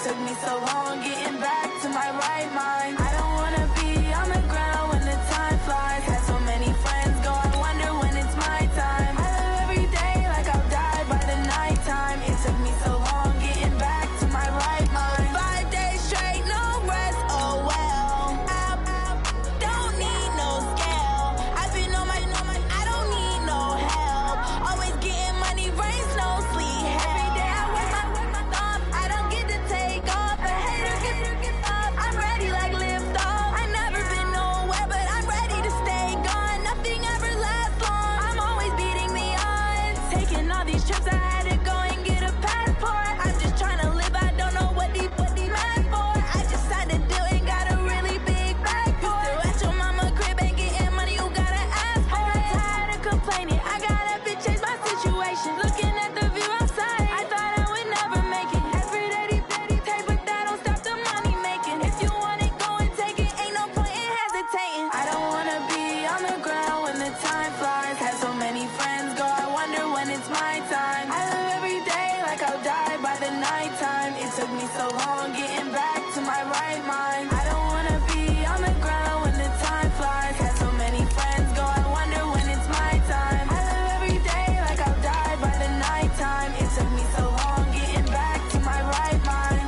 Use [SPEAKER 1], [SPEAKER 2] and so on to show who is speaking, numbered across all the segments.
[SPEAKER 1] took me so long getting back to my right mind. I don't wanna be on the ground when the time flies. Had so many friends go, I wonder when it's my time. I live every day like I'll die by the nighttime. It took me so long getting back to my right mind. 5 days straight, no rest, oh well. I don't need no scale. I've been on my, I don't need no help. Always getting money, rain, snow, sleet, every day I work my thumb. I don't get to take off. A hater get up. I'm ready like lift off. I've never been nowhere, but I'm ready to stay gone. Nothing ever lasts long. I'm always beating the odds. Taking all these trips, I had to go and get a passport. I'm just trying to live, I don't know what these mad for. I just had to do it, got a really big bag for it. Still at your mama crib, ain't getting money, you gotta ask for it. I got tired of complaining, I gotta change my situation. Looking at the view outside, I thought I would never make it. Every day take, but that don't stop the money making. If you want it, go and take it, ain't no point in hesitating. I don't wanna be on the ground when the time flies. Had so many friends go, I wonder when it's my time. I live every day like I'll die by the nighttime. It took me so long getting back to my right mind. I don't wanna be on the ground when the time flies. Had so many friends go, I wonder when it's my time. I live every day like I'll die by the nighttime. It took me so long getting back to my right mind.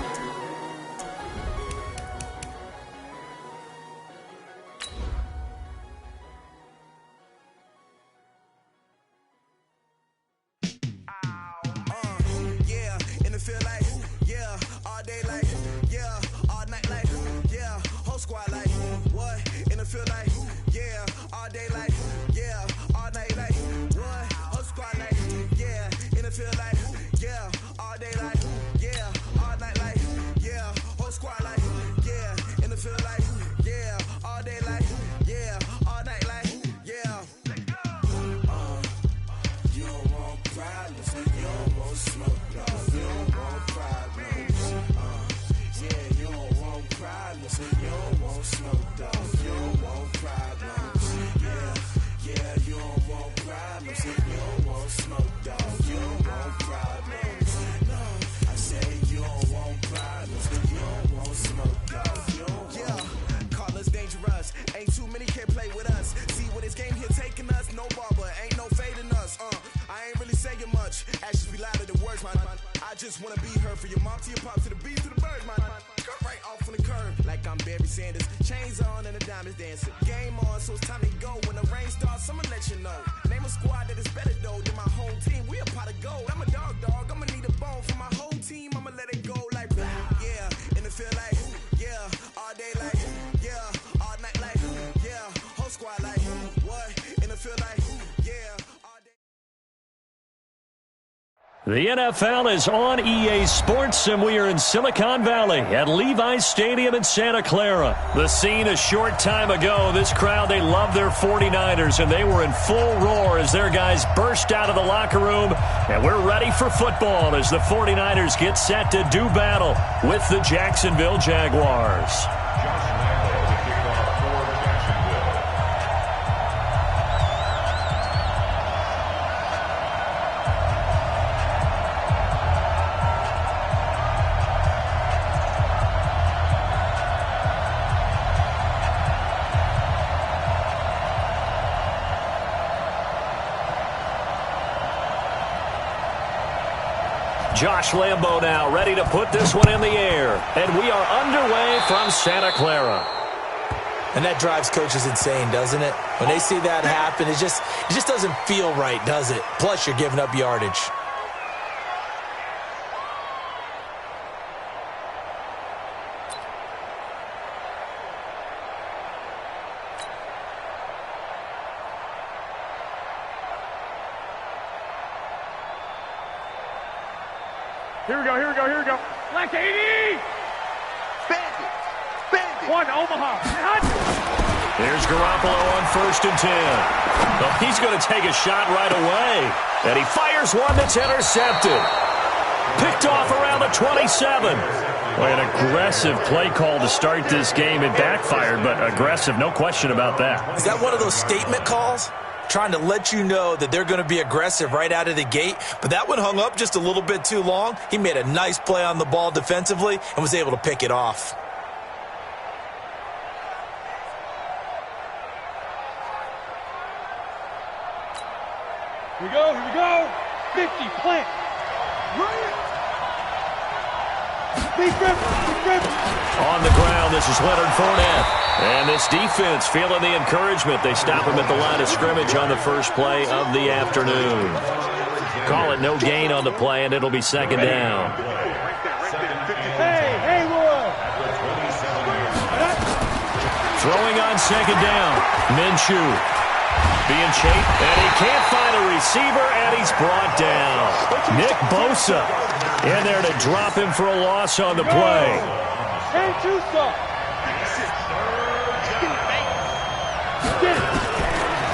[SPEAKER 2] Yeah, in the field like, yeah, all day like, yeah, all night like, yeah, whole squad like, what? In the field like, yeah, all day like, yeah, all night like, what? Whole squad like, yeah, in the field like, yeah, all day like, yeah, all night like, yeah, whole squad like, yeah, in the field like, yeah, all day like, yeah, all night like, yeah. You don't want problems, you don't want smoke, dog. You don't want problems. Yeah, you don't want problems, you don't want smoke, dog. You don't want problems. Yeah, you don't want problems, you don't want smoke, dog. You don't want problems. No, I say you don't want problems, you don't want smoke, dog. You don't want. Call us dangerous. Ain't too many can play with us. See what this game here taking us. No barber, ain't no fading us. I ain't really saying much. Actions be louder than words, man. I just wanna be heard from your mom to your pop to the beat to the birds, man. Cut right off on the curve, like I'm Barry Sanders. Chains on and the diamonds dancing. Game on, so it's time to go. When the rain starts, I'ma let you know. Name a squad that is better though than my home team. We a pot of gold. I'm a dog. I'ma need a bone for my whole team. I'ma let it go like, yeah. In the field like, yeah. All day like, yeah. All night like, yeah. Whole squad like, what? In the field like, yeah. All day.
[SPEAKER 3] The NFL is on EA Sports, and we are in Silicon Valley at Levi's Stadium in Santa Clara. The scene a short time ago, this crowd, they love their 49ers, and they were in full roar as their guys burst out of the locker room. And we're ready for football as the 49ers get set to do battle with the Jacksonville Jaguars. Josh Lambo now ready to put this one in the air. And we are underway from Santa Clara.
[SPEAKER 4] And that drives coaches insane, doesn't it? When they see that happen, it just doesn't feel right, does it? Plus, you're giving up yardage.
[SPEAKER 5] Here we go. Black 80! Bandit! One, Omaha.
[SPEAKER 3] Here's Garoppolo on 1st and 10. Well, he's going to take a shot right away. And he fires one that's intercepted. Picked off around the 27. Boy, an aggressive play call to start this game. It backfired, but aggressive, no question about that.
[SPEAKER 4] Is that one of those statement calls? trying to let you know that they're going to be aggressive right out of the gate. But that one hung up just a little bit too long. He made a nice play on the ball defensively and was able to pick it off.
[SPEAKER 5] Here we go, here we go. 50, plant.
[SPEAKER 3] On the ground, this is Leonard Fournette. And this defense feeling the encouragement. They stop him at the line of scrimmage on the first play of the afternoon. Call it no gain on the play, and it'll be second down.
[SPEAKER 5] Hey, Roy.
[SPEAKER 3] Throwing on second down. Minshew being chased, and he can't find a receiver, and he's brought down. Nick Bosa in there to drop him for a loss on the play.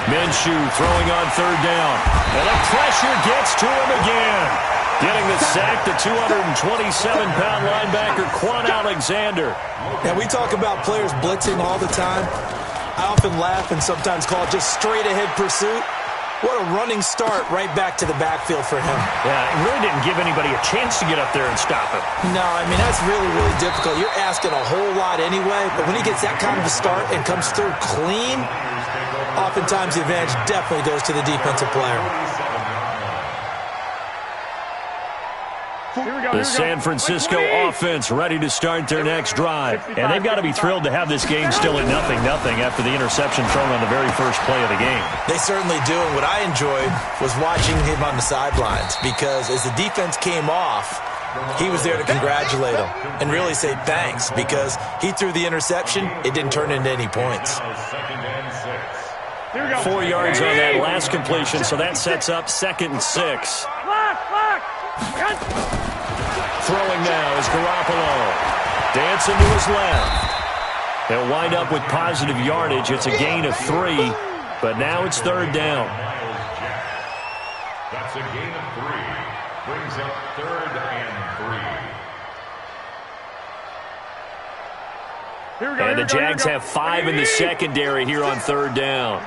[SPEAKER 3] Minshew throwing on third down. And the pressure gets to him again. Getting the sack, the 227-pound linebacker, Quan Alexander.
[SPEAKER 4] Now, we talk about players blitzing all the time. I often laugh and sometimes call it just straight-ahead pursuit. What a running start right back to the backfield for him.
[SPEAKER 3] Yeah, it really didn't give anybody a chance to get up there and stop him.
[SPEAKER 4] No, I mean, that's really, really difficult. You're asking a whole lot anyway, but when he gets that kind of a start and comes through clean, oftentimes the advantage definitely goes to the defensive player.
[SPEAKER 3] The San Francisco offense ready to start their next drive. And they've got to be thrilled to have this game still at 0-0 after the interception thrown on the very first play of the game.
[SPEAKER 4] They certainly do. And what I enjoyed was watching him on the sidelines, because as the defense came off, he was there to congratulate them and really say thanks, because he threw the interception. It didn't turn into any points.
[SPEAKER 3] 4 yards on that last completion, so that sets up 2nd and 6. Throwing now is Garoppolo. Dancing to his left. They'll wind up with positive yardage. It's a gain of 3, but now it's third down.
[SPEAKER 6] That's a gain of 3. Brings up 3rd and 3.
[SPEAKER 3] And the Jags have 5 in the secondary here on third down.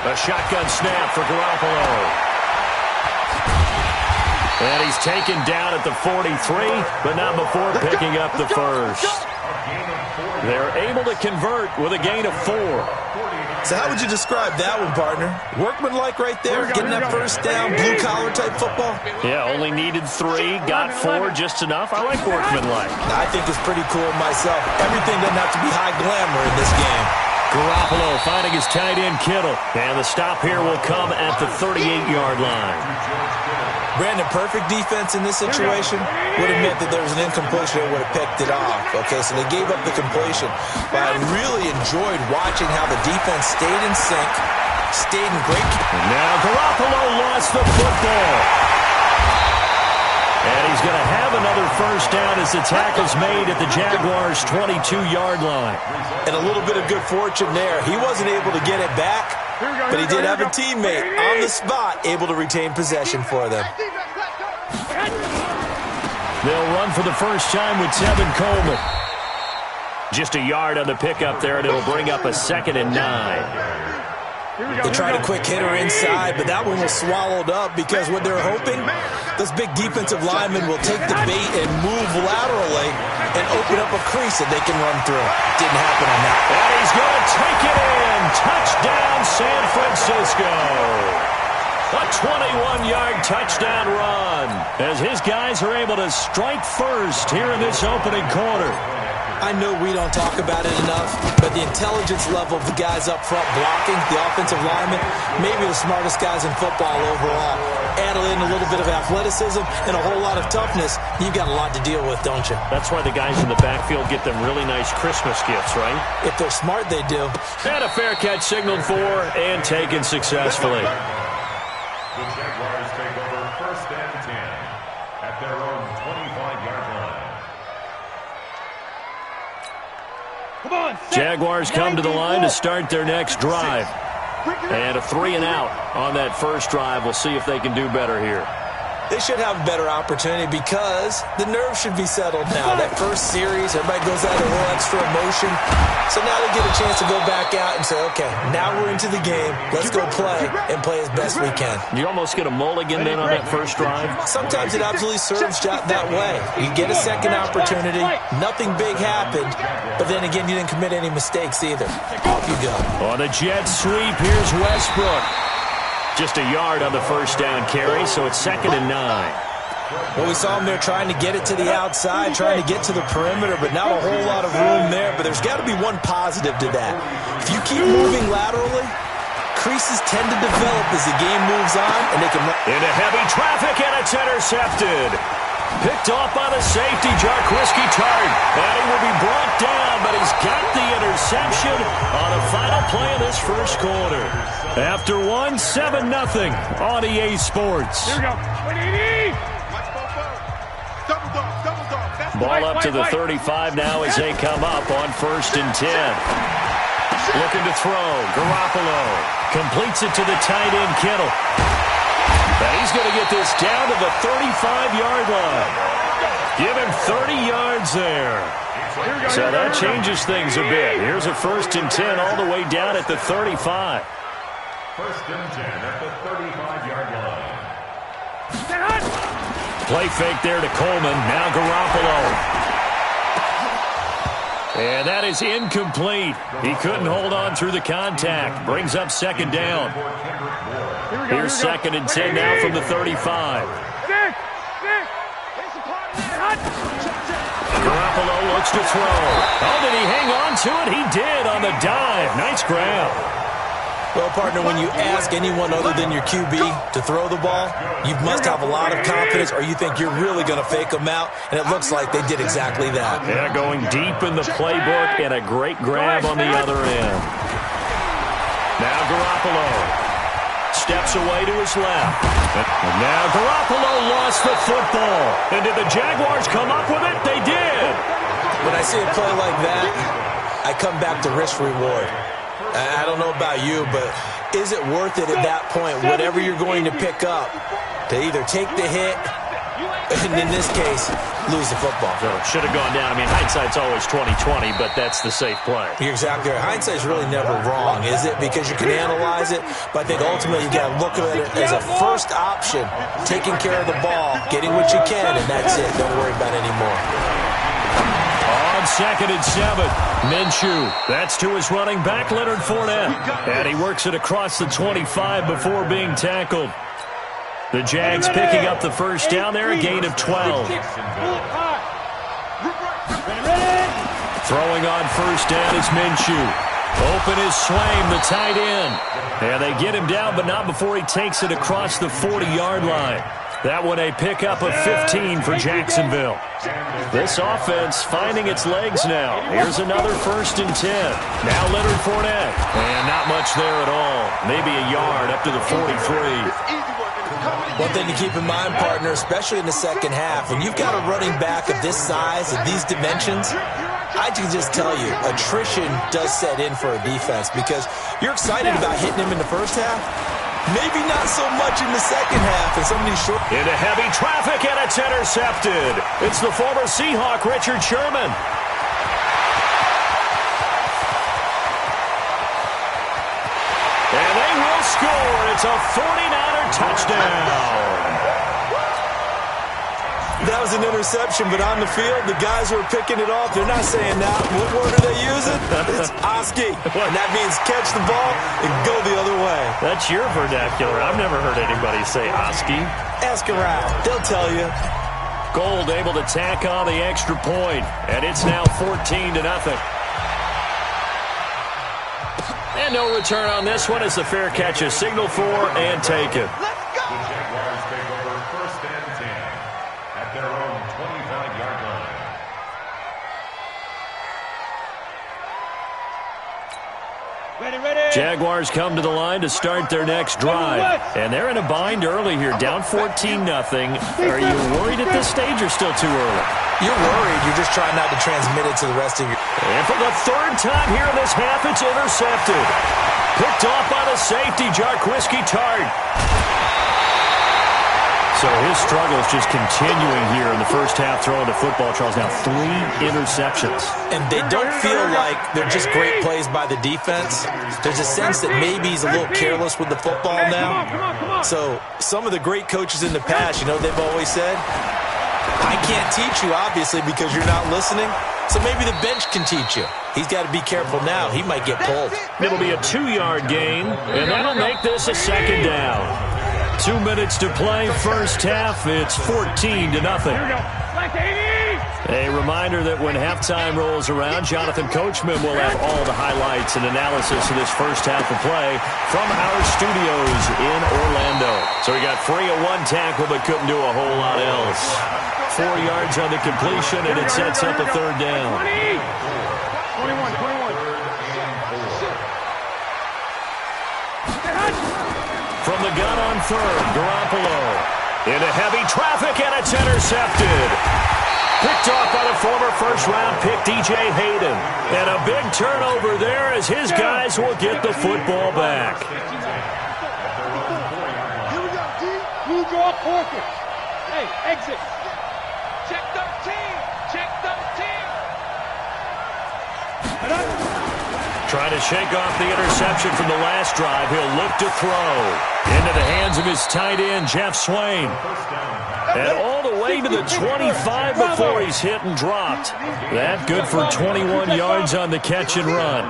[SPEAKER 3] A shotgun snap for Garoppolo. And he's taken down at the 43, but not before picking up the first. They're able to convert with a gain of 4.
[SPEAKER 4] So how would you describe that one, partner? Workmanlike right there, getting that first down, blue-collar type football?
[SPEAKER 3] Yeah, only needed 3, got 4, just enough. I like workmanlike.
[SPEAKER 4] I think it's pretty cool myself. Everything doesn't have to be high glamour in this game.
[SPEAKER 3] Garoppolo finding his tight end Kittle. And the stop here will come at the 38-yard line.
[SPEAKER 4] Brandon, perfect defense in this situation would have meant that there was an incompletion. They would have picked it off. Okay, so they gave up the completion. But I really enjoyed watching how the defense stayed in sync, stayed in great.
[SPEAKER 3] And now Garoppolo lost the football. And he's going to have another first down as the tackle's made at the Jaguars' 22-yard line.
[SPEAKER 4] And a little bit of good fortune there. He wasn't able to get it back, but he did have a teammate on the spot able to retain possession for them.
[SPEAKER 3] They'll run for the first time with Tevin Coleman. Just a yard on the pickup there, and it'll bring up a 2nd and 9.
[SPEAKER 4] They tried a quick hitter inside, but that one was swallowed up because what they're hoping, those big defensive linemen will take the bait and move laterally and open up a crease that they can run through. Didn't happen on that.
[SPEAKER 3] And he's going to take it in. Touchdown, San Francisco. A 21-yard touchdown run as his guys are able to strike first here in this opening quarter.
[SPEAKER 4] I know we don't talk about it enough, but the intelligence level of the guys up front blocking, the offensive linemen, maybe the smartest guys in football overall. Add in a little bit of athleticism and a whole lot of toughness, you've got a lot to deal with, don't you?
[SPEAKER 3] That's why the guys in the backfield get them really nice Christmas gifts, right?
[SPEAKER 4] If they're smart, they do.
[SPEAKER 3] And a fair catch signaled for and taken successfully.
[SPEAKER 6] The Jaguars take over 1st and 10 at their own 25-yard line.
[SPEAKER 3] Jaguars come to the line to start their next drive. And a 3 and out on that first drive. We'll see if they can do better here.
[SPEAKER 4] They should have a better opportunity because the nerves should be settled now. That first series, everybody goes out a little extra emotion. So now they get a chance to go back out and say, okay, now we're into the game. Let's go play and play as best we can.
[SPEAKER 3] You almost get a mulligan then on that first drive?
[SPEAKER 4] Sometimes it absolutely serves that way. You get a second opportunity. Nothing big happened. But then again, you didn't commit any mistakes either. Off you go.
[SPEAKER 3] On the jet sweep, here's Westbrook. Just a yard on the first down carry, so it's 2nd and 9.
[SPEAKER 4] Well, we saw him there trying to get it to the outside, trying to get to the perimeter, but not a whole lot of room there. But there's got to be one positive to that. If you keep moving laterally, creases tend to develop as the game moves on, and they can...
[SPEAKER 3] Into heavy traffic, and it's intercepted. Picked off by the safety, Jarquiski Tart. And he will be brought down, but he's got the interception on the final play of this first quarter. After 7-0 on EA Sports.
[SPEAKER 5] Here we go.
[SPEAKER 3] Ball up to the 35 now as they come up on 1st and 10. Looking to throw. Garoppolo completes it to the tight end, Kittle. And he's going to get this down to the 35-yard line. Give him 30 yards there. So that changes things a bit. Here's a 1st and 10 all the way down at the 35.
[SPEAKER 6] 1st and 10 at the 35-yard line.
[SPEAKER 3] Play fake there to Coleman. Now Garoppolo. And that is incomplete. He couldn't hold on through the contact. Brings up 2nd down. Here's 2nd and 10 now from the 35. Garoppolo looks to throw. Oh, did he hang on to it? He did on the dive. Nice grab.
[SPEAKER 4] Well, partner, when you ask anyone other than your QB to throw the ball, you must have a lot of confidence or you think you're really going to fake them out, and it looks like they did exactly that.
[SPEAKER 3] Yeah, going deep in the playbook and a great grab on the other end. Now Garoppolo steps away to his left. And now Garoppolo lost the football. And did the Jaguars come up with it? They did.
[SPEAKER 4] When I see a play like that, I come back to risk-reward. I don't know about you, but is it worth it at that point, whatever you're going to pick up, to either take the hit, and in this case, lose the football?
[SPEAKER 3] So it should have gone down. I mean, hindsight's always 20/20, but that's the safe play.
[SPEAKER 4] You're exactly right. Hindsight's really never wrong, is it? Because you can analyze it, but I think ultimately you got to look at it as a first option, taking care of the ball, getting what you can, and that's it. Don't worry about it anymore.
[SPEAKER 3] On 2nd and 7, Minshew. That's to his running back, Leonard Fournette. And he works it across the 25 before being tackled. The Jags picking up the first down there, a gain of 12. Throwing on 1st down is Minshew. Open is Swaim, the tight end. And they get him down, but not before he takes it across the 40-yard line. That one a pickup of 15 for Jacksonville. This offense finding its legs now. Here's another 1st and 10. Now Leonard Fournette. And not much there at all. Maybe a yard up to the 43.
[SPEAKER 4] One thing to keep in mind, partner, especially in the second half, when you've got a running back of this size and these dimensions, I can just tell you, attrition does set in for a defense because you're excited about hitting him in the first half. Maybe not so much in the second half. And some of these short...
[SPEAKER 3] Into heavy traffic, and it's intercepted. It's the former Seahawk, Richard Sherman. And they will score. It's a 49er touchdown.
[SPEAKER 4] That was an interception, but on the field, the guys who are picking it off, they're not saying that. What word are they using? It's Oski. And that means catch the ball and go the other way.
[SPEAKER 3] That's your vernacular. I've never heard anybody say Oski.
[SPEAKER 4] Ask around. They'll tell you.
[SPEAKER 3] Gold able to tack on the extra point, and it's now 14-0. And no return on this one as the fair catch is signaled for and taken.
[SPEAKER 6] The Jaguars take over 1st and 10 at their own 25-yard line.
[SPEAKER 3] Jaguars come to the line to start their next drive. And they're in a bind early here, down 14-0. Are you worried at this stage or still too early?
[SPEAKER 4] You're worried. You're just trying not to transmit it to the rest of your...
[SPEAKER 3] And for the 3rd time here in this half, it's intercepted. Picked off by the safety, Jarquiski Tart. So his struggle is just continuing here in the first half, throwing the football. Charles, now 3 interceptions.
[SPEAKER 4] And they don't feel like they're just great plays by the defense. There's a sense that maybe he's a little careless with the football now. So some of the great coaches in the past, you know, they've always said, I can't teach you, obviously, because you're not listening. So maybe the bench can teach you. He's got to be careful now. He might get pulled.
[SPEAKER 3] It'll be a 2-yard gain, and that'll make this a second down. 2 minutes to play, first half. It's 14-0. A reminder that when halftime rolls around, Jonathan Coachman will have all the highlights and analysis of this first half of play from our studios in Orlando. So he got free of 1 tackle but couldn't do a whole lot else. 4 yards on the completion, and it sets up a third down.
[SPEAKER 5] 21.
[SPEAKER 3] From the gun on third, Garoppolo into heavy traffic, and it's intercepted. Picked off by the former first-round pick, DJ Hayden. And a big turnover there as his guys will get the football back.
[SPEAKER 5] Here we go, D. Blue draw forfeit. Hey, exit. Check 13. Check 13.
[SPEAKER 3] Trying to shake off the interception from the last drive. He'll look to throw into the hands of his tight end, Jeff Swain. And all the way to the 25 before he's hit and dropped. That good for 21 yards on the catch and run.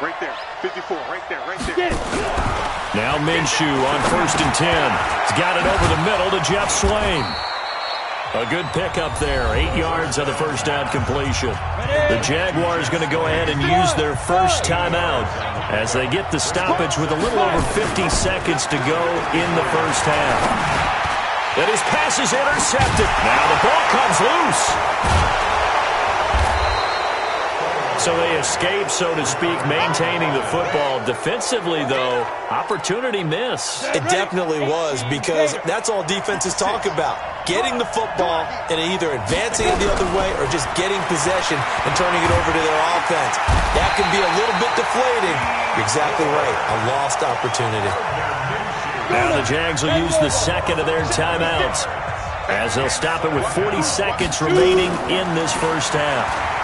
[SPEAKER 5] Right there, 54, right there.
[SPEAKER 3] Now Minshew on 1st and 10. He's got it over the middle to Jeff Swain. A good pickup there, 8 yards on the first down completion. The Jaguars going to go ahead and use their first timeout as they get the stoppage with a little over 50 seconds to go in the first half. And his pass is intercepted. Now the ball comes loose. So they escape, so to speak, maintaining the football. Defensively, though, opportunity miss.
[SPEAKER 4] It definitely was, because that's all defenses talk about. Getting the football and either advancing it the other way or just getting possession and turning it over to their offense. That can be a little bit deflating. You're exactly right. A lost opportunity.
[SPEAKER 3] Now the Jags will use the second of their timeouts as they'll stop it with 40 seconds remaining in this first half.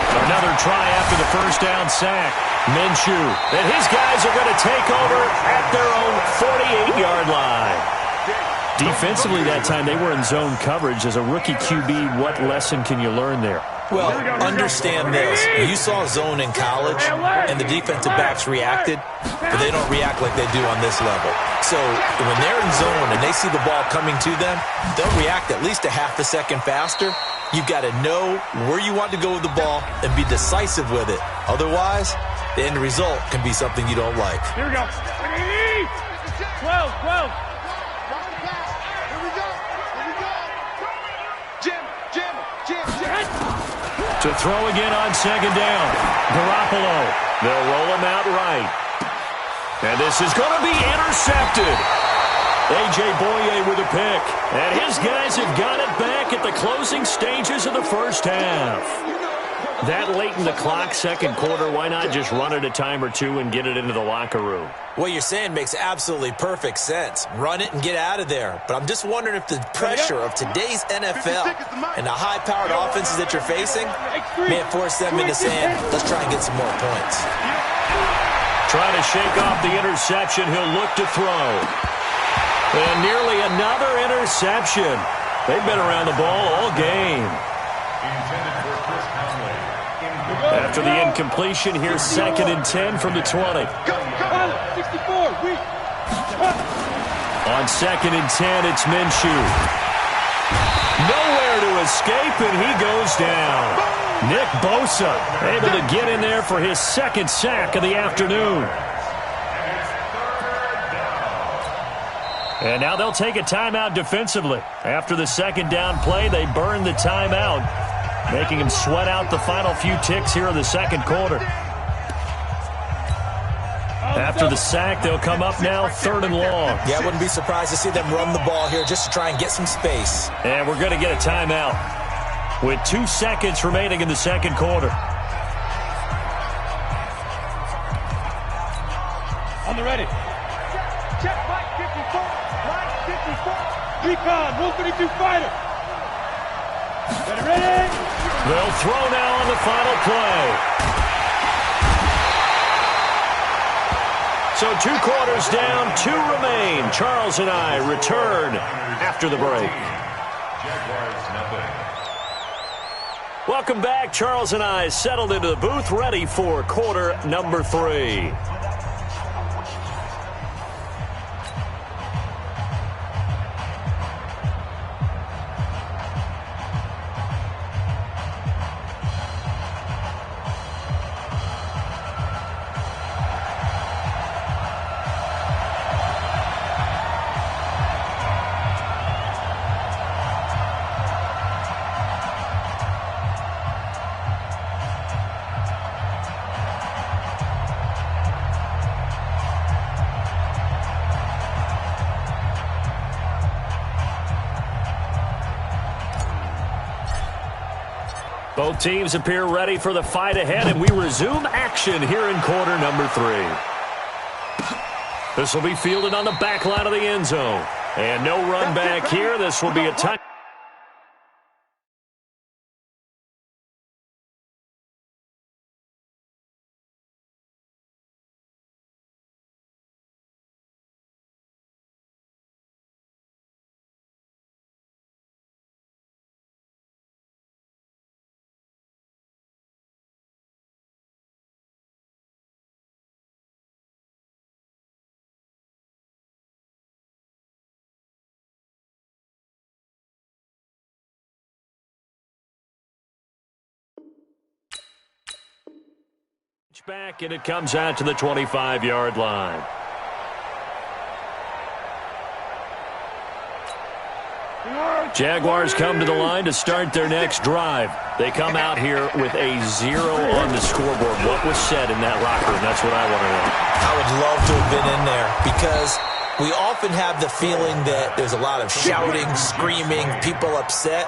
[SPEAKER 3] Another try after the first down sack. Minshew. And his guys are going to take over at their own 48-yard line. Defensively that time, they were in zone coverage. As a rookie QB, what lesson can you learn there?
[SPEAKER 4] Well, understand this. You saw zone in college, and the defensive backs reacted, but they don't react like they do on this level. So when they're in zone and they see the ball coming to them, they'll react at least a half a second faster. You've got to know where you want to go with the ball and be decisive with it. Otherwise, the end result can be something you don't like.
[SPEAKER 5] Here we go. 12.
[SPEAKER 3] To throw again on second down. Garoppolo. They'll roll him out right. And this is going to be intercepted. A.J. Boye with a pick. And his guys have got it back at the closing stages of the first half. That late in the clock, second quarter, why not just run it a time or two and get it into the locker room?
[SPEAKER 4] What you're saying makes absolutely perfect sense. Run it and get out of there. But I'm just wondering if the pressure of today's NFL and the high-powered offenses that you're facing may have forced them into saying, let's try and get some more points.
[SPEAKER 3] Trying to shake off the interception. He'll look to throw. And nearly another interception. They've been around the ball all game. After the incompletion, here's 2nd and 10 from the 20.
[SPEAKER 5] 64.
[SPEAKER 3] On 2nd and 10, it's Minshew. Nowhere to escape, and he goes down. Nick Bosa able to get in there for his 2nd sack of the afternoon. And now they'll take a timeout defensively. After the second down play, they burn the timeout, making him sweat out the final few ticks here in the second quarter. After the sack, they'll come up now 3rd and long.
[SPEAKER 4] Yeah, I wouldn't be surprised to see them run the ball here just to try and get some space.
[SPEAKER 3] And we're going to get a timeout with 2 seconds remaining in the second quarter.
[SPEAKER 5] On the ready. Recon, 132 fighter. Ready?
[SPEAKER 3] They'll throw now on the final play. So 2 quarters down, 2 remain. Charles and I return after the break.
[SPEAKER 6] Jaguars nothing.
[SPEAKER 3] Welcome back. Charles and I settled into the booth, ready for quarter number 3. Both teams appear ready for the fight ahead, and we resume action here in quarter number 3. This will be fielded on the back line of the end zone. And no run back here. This will be a touch. Back, and it comes out to the 25-yard line. Jaguars come to the line to start their next drive. They come out here with a 0 on the scoreboard. What was said in that locker room? That's what I want to know.
[SPEAKER 4] I would love to have been in there because we often have the feeling that there's a lot of shouting, screaming, people upset.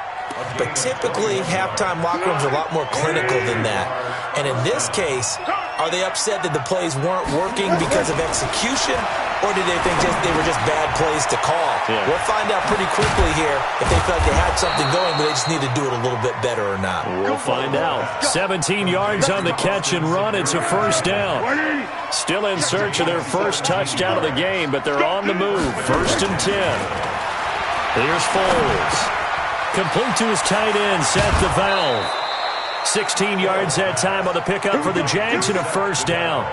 [SPEAKER 4] But typically, halftime locker rooms are a lot more clinical than that. And in this case, are they upset that the plays weren't working because of execution, or did they think they were just bad plays to call?
[SPEAKER 3] Yeah.
[SPEAKER 4] We'll find out pretty quickly here if they felt they had something going, but they just need to do it a little bit better or not.
[SPEAKER 3] We'll find out. 17 yards on the catch and run. It's a first down. Still in search of their first touchdown of the game, but they're on the move. 1st and 10. Here's Foles. Complete to his tight end, Seth DeValve. 16 yards that time on the pickup for the Jags and a first down.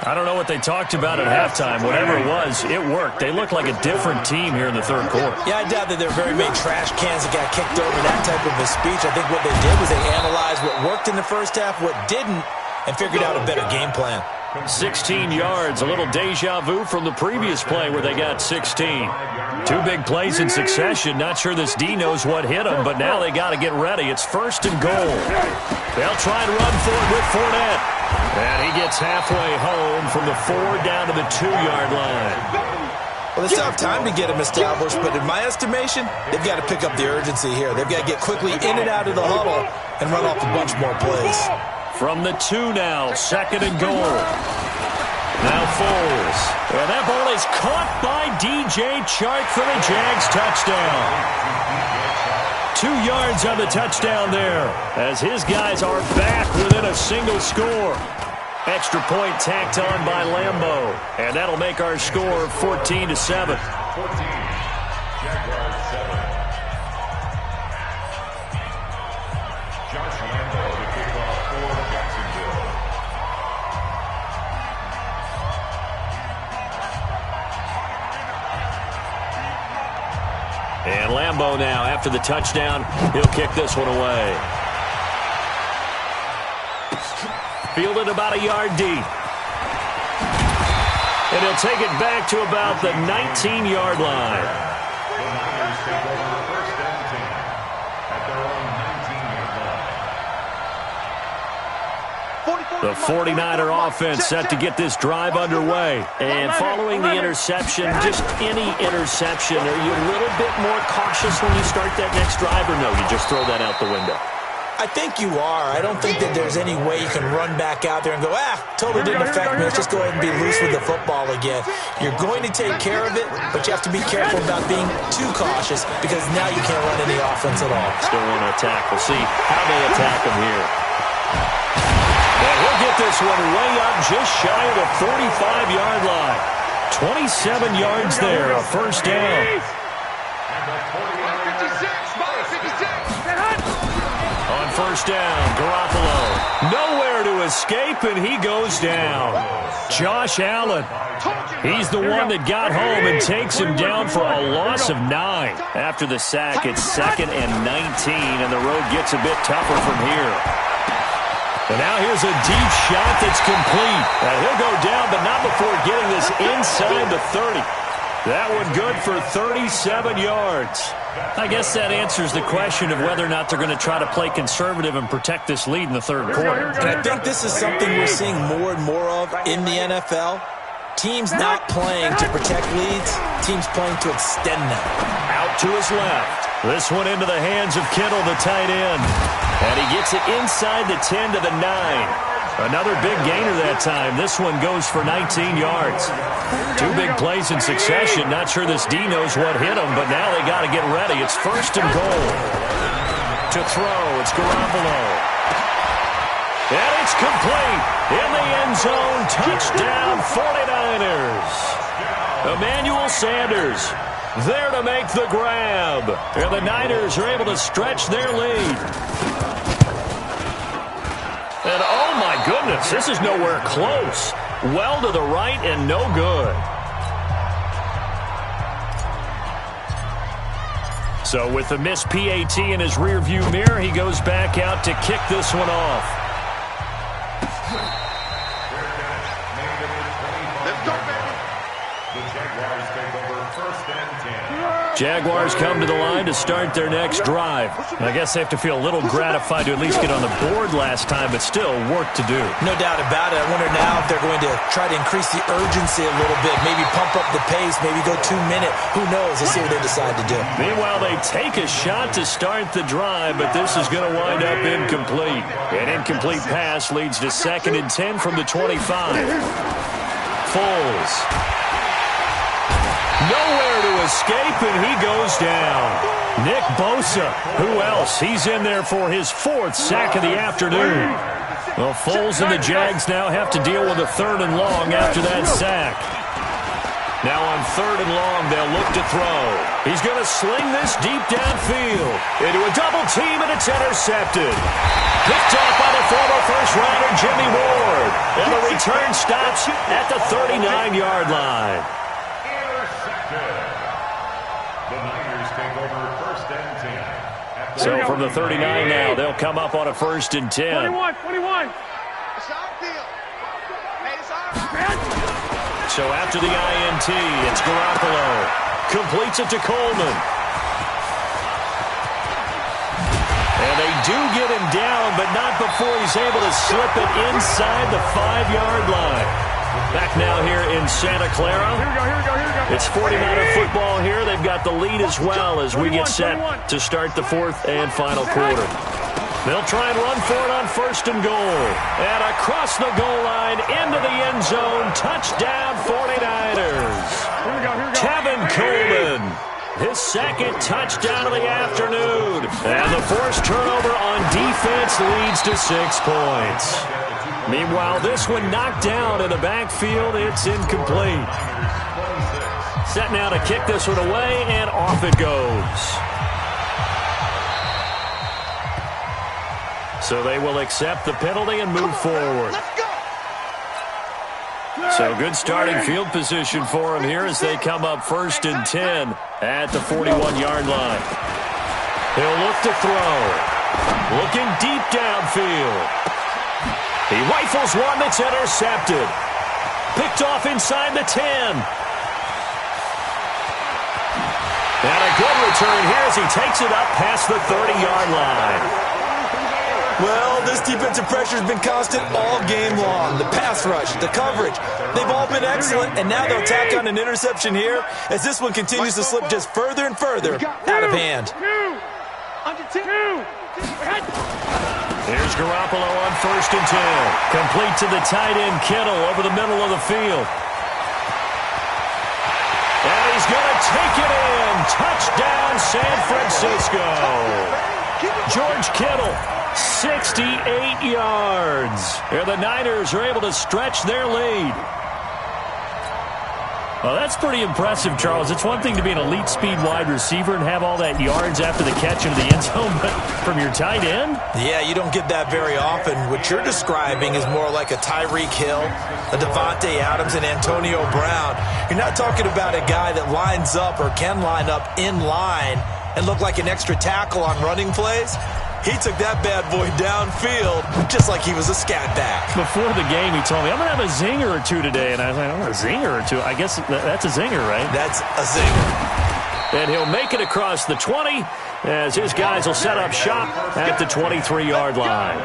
[SPEAKER 3] I don't know what they talked about at halftime. Whatever it was, it worked. They look like a different team here in the third quarter.
[SPEAKER 4] Yeah, I doubt that there are very many trash cans that got kicked over, that type of a speech. I think what they did was they analyzed what worked in the first half, what didn't, and figured out a better game plan.
[SPEAKER 3] 16 yards, a little deja vu from the previous play where they got 16. 2 big plays in succession. Not sure this D knows what hit them, but now they got to get ready. It's 1st and goal. They'll try and run for it with Fournette. And he gets halfway home from the 4 down to the 2-yard line.
[SPEAKER 4] Well, they still have time to get him established, but in my estimation, they've got to pick up the urgency here. They've got to get quickly in and out of the huddle and run off a bunch more plays.
[SPEAKER 3] From the 2 now, 2nd and goal. Now Foles. And that ball is caught by DJ Chark for the Jags touchdown. 2 yards on the touchdown there as his guys are back within a single score. Extra point tacked on by Lambeau. And that'll make our score 14-7.
[SPEAKER 6] 14. Jaguars 7. Josh Lambeau to kick off for Jacksonville.
[SPEAKER 3] And Lambeau now, after the touchdown, he'll kick this one away. Fielded about a yard deep. And he'll take it back to about the 19-yard line.
[SPEAKER 6] The Niners take over 1st and 10 at their own 19-yard line.
[SPEAKER 3] The 49er offense set to get this drive underway. And following the interception, just any interception, are you a little bit more cautious when you start that next drive, or no, you just throw that out the window?
[SPEAKER 4] I think you are. I don't think that there's any way you can run back out there and go, totally didn't affect me. Let's just go ahead and be loose with the football again. You're going to take care of it, but you have to be careful about being too cautious because now you can't run any offense at all.
[SPEAKER 3] Still want to attack. We'll see how they attack him here. And he'll get this one way up just shy of the 45-yard line. 27 yards there, a first down. On first down, Garoppolo. Nowhere to escape, and he goes down. Josh Allen. He's the one that got home and takes him down for a loss of 9. After the sack, it's 2nd and 19, and the road gets a bit tougher from here. And now here's a deep shot that's complete. And he'll go down, but not before getting this inside the 30. That one good for 37 yards. I guess that answers the question of whether or not they're going to try to play conservative and protect this lead in the third quarter.
[SPEAKER 4] And I think this is something we're seeing more and more of in the NFL. Teams not playing to protect leads, teams playing to extend them.
[SPEAKER 3] Out to his left. This one into the hands of Kittle, the tight end. And he gets it inside the 10 to the 9. Another big gainer that time. This one goes for 19 yards. 2 big plays in succession. Not sure this D knows what hit him, but now they got to get ready. It's first and goal. To throw, it's Garoppolo. And it's complete. In the end zone, touchdown 49ers. Emmanuel Sanders there to make the grab. And the Niners are able to stretch their lead. And oh my goodness, this is nowhere close. Well to the right and no good. So with the missed PAT in his rearview mirror, he goes back out to kick this one off. Jaguars come to the line to start their next drive. I guess they have to feel a little gratified to at least get on the board last time, but still work to do.
[SPEAKER 4] No doubt about it. I wonder now if they're going to try to increase the urgency a little bit, maybe pump up the pace, maybe go 2 minute. Who knows? Let's see what they decide to do.
[SPEAKER 3] Meanwhile, they take a shot to start the drive, but this is going to wind up incomplete. An incomplete pass leads to 2nd and 10 from the 25. Foles. Nowhere to escape, and he goes down. Nick Bosa, who else? He's in there for his 4th sack of the afternoon. Well, Foles and the Jags now have to deal with a 3rd and long after that sack. Now on 3rd and long, they'll look to throw. He's going to sling this deep downfield into a double team, and it's intercepted. Picked off by the former first-rounder Jimmy Ward. And the return stops at the 39-yard line. So from the 39 now, they'll come up on a 1st and 10.
[SPEAKER 5] 21.
[SPEAKER 3] So after the INT, it's Garoppolo. Completes it to Coleman. And they do get him down, but not before he's able to slip it inside the 5-yard line. Back now here in Santa Clara. It's 49er football here. They've got the lead as well as we get set to start the 4th and final quarter. They'll try and run for it on 1st and goal. And across the goal line into the end zone. Touchdown 49ers. Tevin Coleman. His 2nd touchdown of the afternoon. And the forced turnover on defense leads to 6 points. Meanwhile, this one knocked down in the backfield. It's incomplete. Set now to kick this one away, and off it goes. So they will accept the penalty and move forward. So good starting field position for them here as they come up 1st and 10 at the 41-yard line. He'll look to throw. Looking deep downfield. He rifles one that's intercepted. Picked off inside the 10. And a good return here as he takes it up past the 30-yard line.
[SPEAKER 4] Well, this defensive pressure has been constant all game long. The pass rush, the coverage, they've all been excellent, and now they'll tack on an interception here as this one continues to slip just further and further out of hand.
[SPEAKER 5] Under 10.
[SPEAKER 3] Here's Garoppolo on 1st and 10. Complete to the tight end, Kittle, over the middle of the field. And he's going to take it in. Touchdown, San Francisco. George Kittle, 68 yards. And the Niners are able to stretch their lead. Well, that's pretty impressive, Charles. It's one thing to be an elite speed wide receiver and have all that yards after the catch into the end zone, but from your tight end?
[SPEAKER 4] Yeah, you don't get that very often. What you're describing is more like a Tyreek Hill, a Devontae Adams, and Antonio Brown. You're not talking about a guy that lines up or can line up in line and look like an extra tackle on running plays. He took that bad boy downfield just like he was a scat back.
[SPEAKER 3] Before the game, he told me, I'm going to have a zinger or two today. And I was like, oh, a zinger or two? I guess that's a zinger, right?
[SPEAKER 4] That's a zinger.
[SPEAKER 3] And he'll make it across the 20 as his guys will set up shop at the 23-yard line.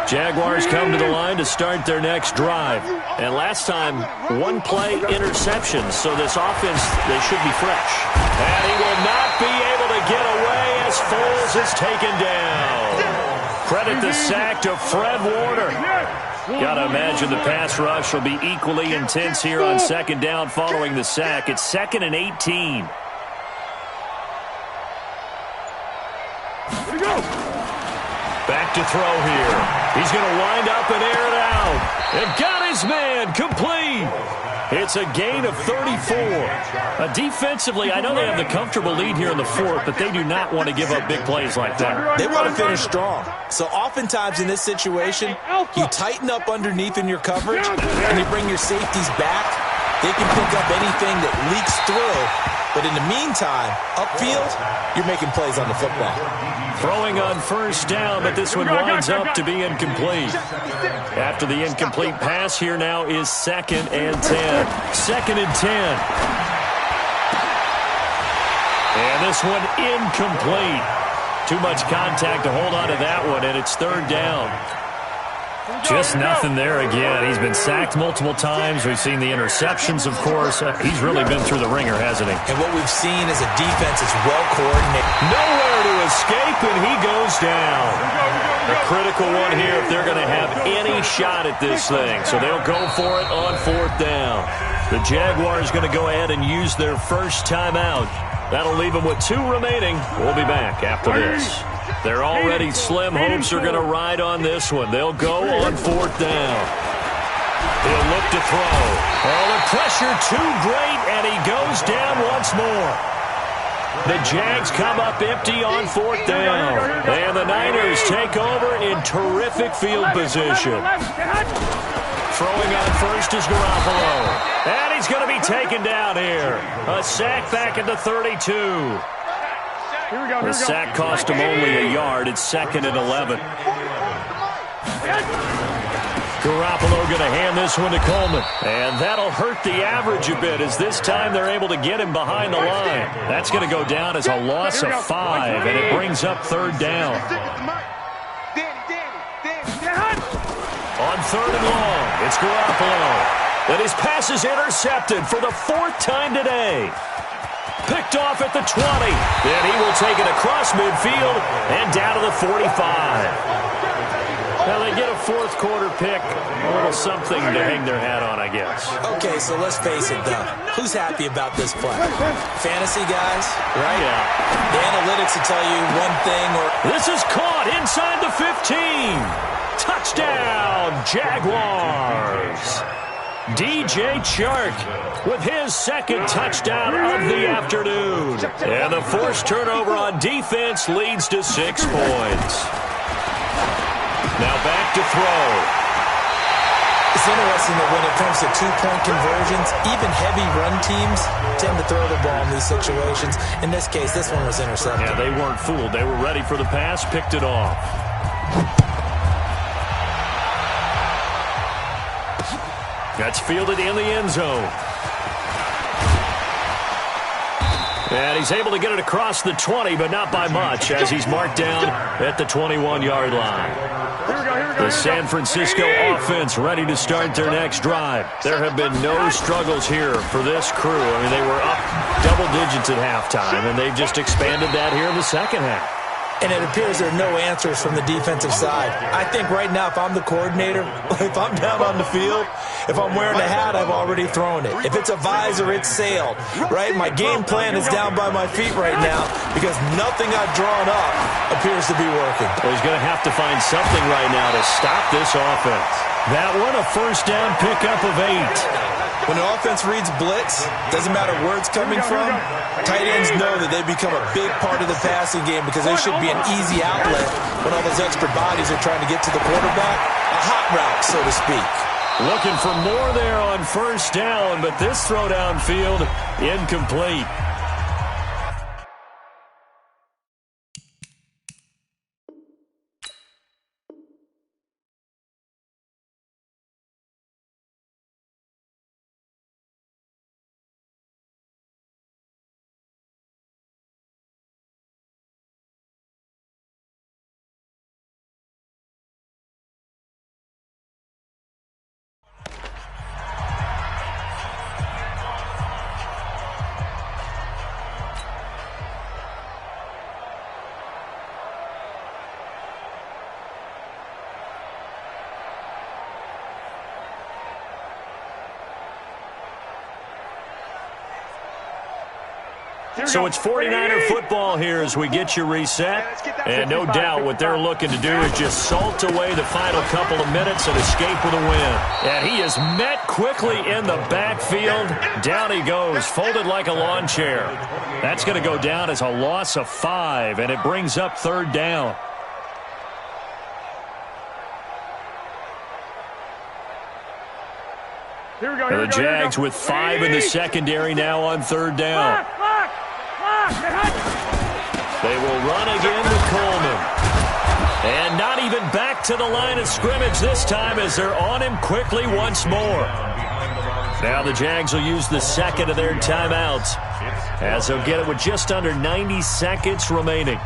[SPEAKER 3] Jaguars come to the line to start their next drive. And last time, one-play interception. So this offense, they should be fresh. And he will not be able to get away as Foles is taken down. Credit the sack to Fred Warner. Got to imagine the pass rush will be equally intense here on 2nd down following the sack. It's 2nd and 18.
[SPEAKER 5] Here we go.
[SPEAKER 3] Back to throw here. He's going to wind up and air it out. And got his man complete. It's a gain of 34. Defensively, I know they have the comfortable lead here in the 4th, but they do not want to give up big plays like that.
[SPEAKER 4] They want to finish strong. So oftentimes in this situation, you tighten up underneath in your coverage, and you bring your safeties back. They can pick up anything that leaks through. But in the meantime, upfield, you're making plays on the football.
[SPEAKER 3] Throwing on 1st down, but this one winds up to be incomplete. After the incomplete pass, here now is 2nd and 10. 2nd and 10. And this one incomplete. Too much contact to hold on to that one, and it's 3rd down. Just nothing there again. He's been sacked multiple times. We've seen the interceptions, of course. He's really been through the ringer, hasn't he?
[SPEAKER 4] And what we've seen is a defense that's well-coordinated.
[SPEAKER 3] Nowhere to escape, and he goes down. A critical one here if they're going to have any shot at this thing. So they'll go for it on 4th down. The Jaguars going to go ahead and use their first timeout. That'll leave them with 2 remaining. We'll be back after this. They're already slim. Hopes are going to ride on this one. They'll go on 4th down. He'll look to throw. Oh, the pressure too great, and he goes down once more. The Jags come up empty on 4th down. And the Niners take over in terrific field position. Throwing on 1st is Garoppolo. And he's going to be taken down here. A sack back at the 32. The sack cost him only a yard. It's 2nd and 11. Garoppolo going to hand this one to Coleman. And that'll hurt the average a bit as this time they're able to get him behind the line. That's going to go down as a loss of 5, and it brings up 3rd down. On 3rd and long, it's Garoppolo. And his pass is intercepted for the 4th time today. Picked off at the 20. Then he will take it across midfield and down to the 45. Now they get a 4th quarter pick. A little something to hang their hat on, I guess.
[SPEAKER 4] Okay, so let's face it, though. Who's happy about this play? Fantasy guys, right?
[SPEAKER 3] Yeah.
[SPEAKER 4] The analytics will tell you one thing or...
[SPEAKER 3] This is caught inside the 15. Touchdown, Jaguars. DJ Chark with his 2nd touchdown of the afternoon. And the forced turnover on defense leads to 6 points. Now back to throw.
[SPEAKER 4] It's interesting that when it comes to 2-point conversions, even heavy run teams tend to throw the ball in these situations. In this case, this one was intercepted.
[SPEAKER 3] Yeah, they weren't fooled. They were ready for the pass, picked it off. That's fielded in the end zone. And he's able to get it across the 20, but not by much, as he's marked down at the 21-yard line.
[SPEAKER 5] Here we go, here we go.
[SPEAKER 3] The San Francisco offense ready to start their next drive. There have been no struggles here for this crew. I mean, they were up double digits at halftime, and they've just expanded that here in the second half.
[SPEAKER 4] And it appears there are no answers from the defensive side. I think right now, if I'm the coordinator, if I'm down on the field, if I'm wearing a hat, I've already thrown it. If it's a visor, it's sailed, right? My game plan is down by my feet right now because nothing I've drawn up appears to be working.
[SPEAKER 3] Well, he's going to have to find something right now to stop this offense. That one, a first down pickup of 8.
[SPEAKER 4] When an offense reads blitz, doesn't matter where it's coming from, tight ends know that they become a big part of the passing game because they should be an easy outlet when all those extra bodies are trying to get to the quarterback. A hot route, so to speak.
[SPEAKER 3] Looking for more there on first down, but this throw downfield, incomplete. So it's 49er football here as we get you reset. And no doubt what they're looking to do is just salt away the final couple of minutes and escape with a win. And he is met quickly in the backfield. Down he goes, folded like a lawn chair. That's going to go down as a loss of 5, and it brings up third down.
[SPEAKER 5] Here we go,
[SPEAKER 3] the Jags with 5 in the secondary now on third down. They will run again with Coleman. And not even back to the line of scrimmage this time as they're on him quickly once more. Now the Jags will use the second of their timeouts as they'll get it with just under 90 seconds remaining.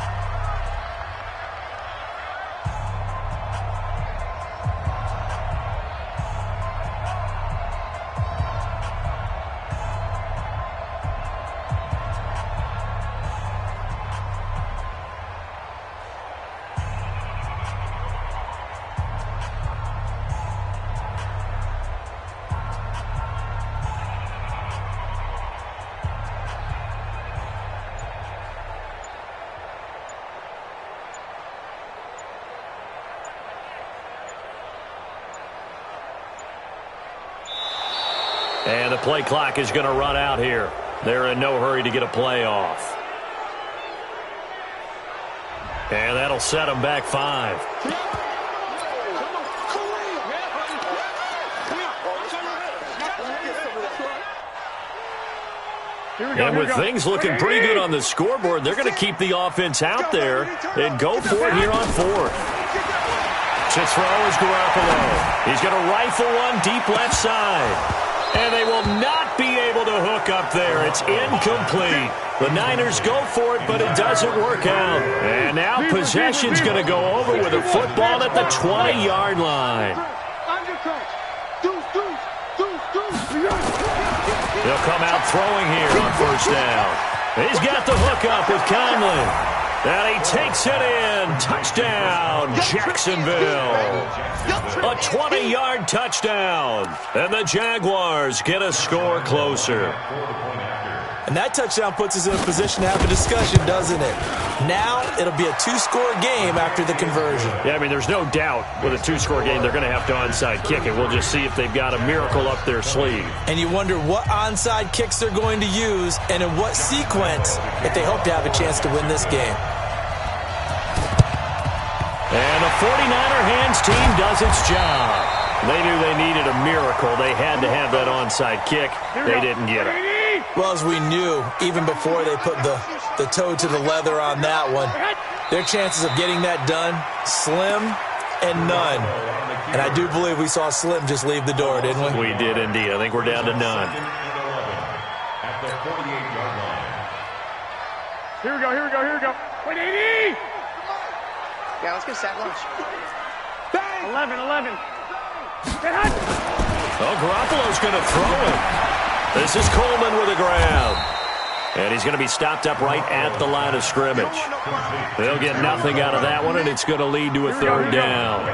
[SPEAKER 3] And the play clock is going to run out here. They're in no hurry to get a play off. And that'll set them back 5. And with things looking pretty good on the scoreboard, they're going to keep the offense out there and go for it here on 4th. To throw is Garoppolo. He's going to rifle one deep left side. And they will not be able to hook up there. It's incomplete. The Niners go for it, but it doesn't work out. And now possession's going to go over with a football at the 20-yard line. He'll come out throwing here on first down. He's got the hook up with Conley. And he takes it in. Touchdown, Jacksonville. A 20-yard touchdown. And the Jaguars get a score closer.
[SPEAKER 4] And that touchdown puts us in a position to have a discussion, doesn't it? Now it'll be a 2-score game after the conversion.
[SPEAKER 3] Yeah, I mean, there's no doubt with a 2-score game they're going to have to onside kick it. We'll just see if they've got a miracle up their sleeve. And
[SPEAKER 4] you wonder what onside kicks they're going to use and in what sequence if they hope to have a chance to win this game.
[SPEAKER 3] And the 49er hands team does its job. They knew they needed a miracle. They had to have that onside kick. They didn't get it.
[SPEAKER 4] Well, as we knew, even before they put the toe to the leather on that one, their chances of getting that done, slim and none. And I do believe we saw Slim just leave the door, didn't we?
[SPEAKER 3] We did indeed. I think we're down to none.
[SPEAKER 6] At the 48-yard line.
[SPEAKER 5] Here we go, here we go, here we go. Wait, 80!
[SPEAKER 7] Yeah, let's get sack lunch.
[SPEAKER 5] Bang! 11. Get hot.
[SPEAKER 3] Oh, Garoppolo's going to throw it. This is Coleman with a grab. And he's going to be stopped up right at the line of scrimmage. They'll get nothing out of that one, and it's going to lead to a third down.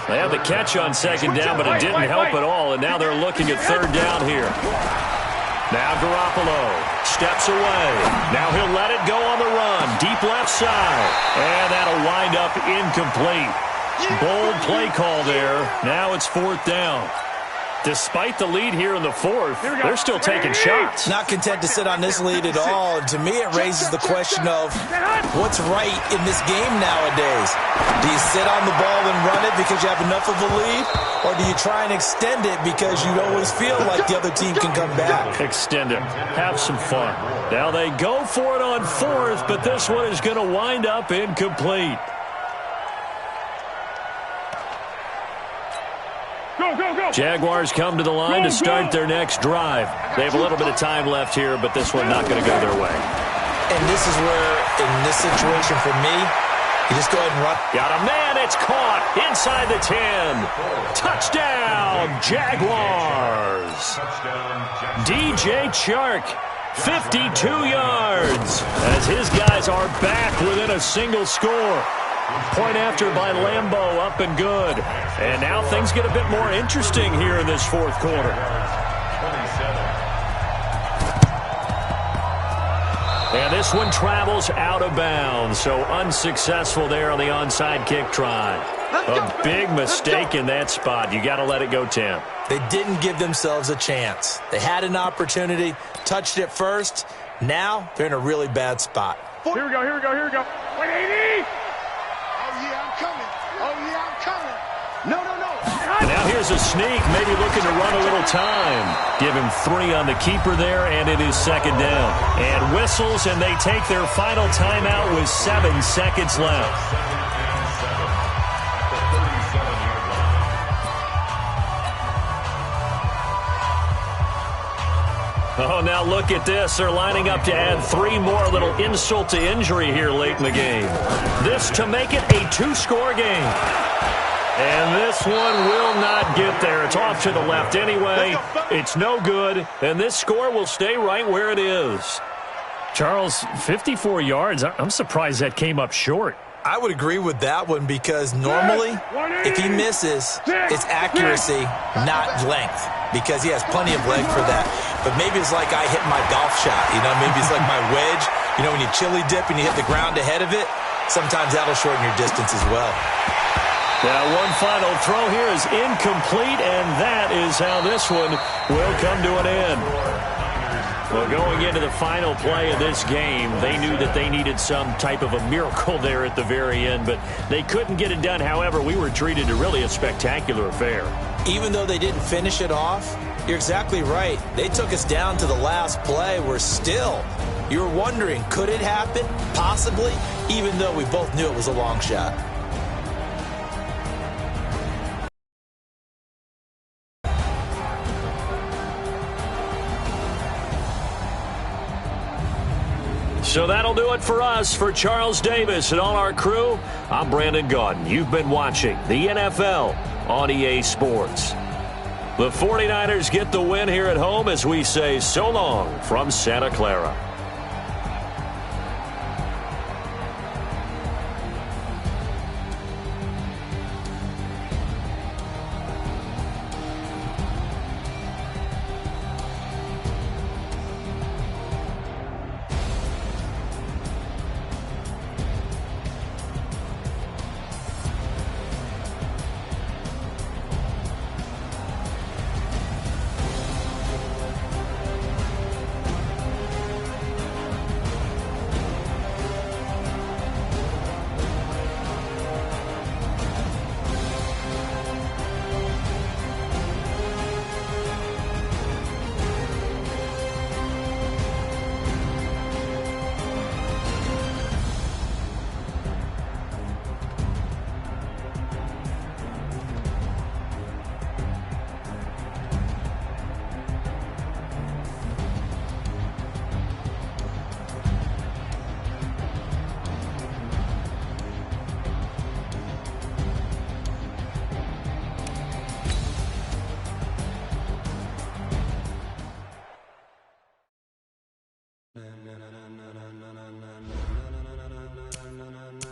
[SPEAKER 3] They had the catch on second down, but it didn't help at all, and now they're looking at third down here. Now Garoppolo steps away. Now he'll let it go on the run. Deep left side. And that'll wind up incomplete. Bold play call there. Now it's fourth down. Despite the lead here in the fourth, they're still taking shots.
[SPEAKER 4] Not content to sit on this lead at all. And to me, it raises the question of what's right in this game nowadays. Do you sit on the ball and run it because you have enough of a lead? Or do you try and extend it because you always feel like the other team can come back?
[SPEAKER 3] Extend it. Have some fun. Now they go for it on fourth, but this one is going to wind up incomplete.
[SPEAKER 5] Go.
[SPEAKER 3] Jaguars come to the line to start their next drive. They have a little bit of time left here, but this one not going to go their way.
[SPEAKER 4] And this is where, in this situation for me, you just go ahead and run.
[SPEAKER 3] Got a man. It's caught inside the 10. Touchdown, Jaguars. DJ Chark, 52 yards, as his guys are back within a single score. Point after by Lambeau, up and good. And now things get a bit more interesting here in this fourth quarter. And this one travels out of bounds, so unsuccessful there on the onside kick try. A big mistake in that spot. You got to let it go, Tim.
[SPEAKER 4] They didn't give themselves a chance. They had an opportunity, touched it first. Now they're in a really bad spot.
[SPEAKER 5] Here we go. 180.
[SPEAKER 3] And now here's a sneak, maybe looking to run a little time. Give him 3 on the keeper there, and it is second down. And whistles, and they take their final timeout with 7 seconds left. Oh, now look at this. They're lining up to add 3 more, a little insult to injury here late in the game. This to make it a 2-score game. And this one will not get there. It's off to the left anyway. It's no good, and this score will stay right where it is.
[SPEAKER 7] Charles, 54 yards. I'm surprised that came up short.
[SPEAKER 4] I would agree with that one because normally, if he misses, it's accuracy, not length, because he has plenty of leg for that. But maybe it's like I hit my golf shot, maybe it's like my wedge. When you chili dip and you hit the ground ahead of it, sometimes that'll shorten your distance as well.
[SPEAKER 3] Now one final throw here is incomplete, and that is how this one will come to an end. Well, going into the final play of this game, they knew that they needed some type of a miracle there at the very end, but they couldn't get it done. However, we were treated to really a spectacular affair.
[SPEAKER 4] Even though they didn't finish it off, you're exactly right. They took us down to the last play. We're still, you were wondering, could it happen? Possibly, even though we both knew it was a long shot.
[SPEAKER 3] So that'll do it for us. For Charles Davis and all our crew, I'm Brandon Gaudin. You've been watching the NFL on EA Sports. The 49ers get the win here at home as we say so long from Santa Clara.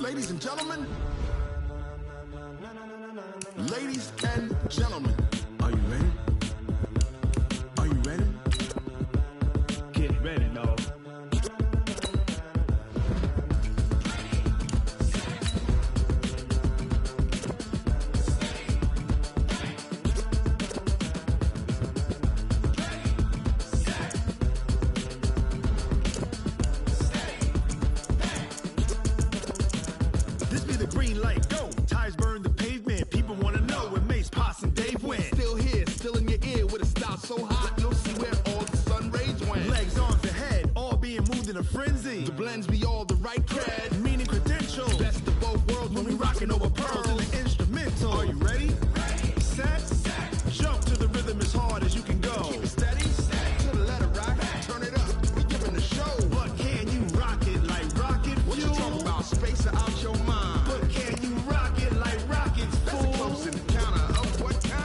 [SPEAKER 8] Ladies and gentlemen. Ladies and gentlemen. Are you ready? Are you ready? Get ready, dog. This be the green light, go. Tires burn the pavement. People want to know where Mace, Potts, and Dave went. Still here, still in your ear with a style so hot, you'll see where all the sun rays went. Legs, arms, and head, all being moved in a frenzy. The blends be all the right cred, meaning credentials. Best of both worlds when we rockin' over pearls in the instrumental. Are you ready? Set, jump to the rhythm as hard as you can go. Keep it steady, to the letter rock, turn it up, we giving the show. But can you rock it like rocket fuel? What you talking about, space or out your mind? But can you rock it like rockets, fool? That's a close encounter of what kind?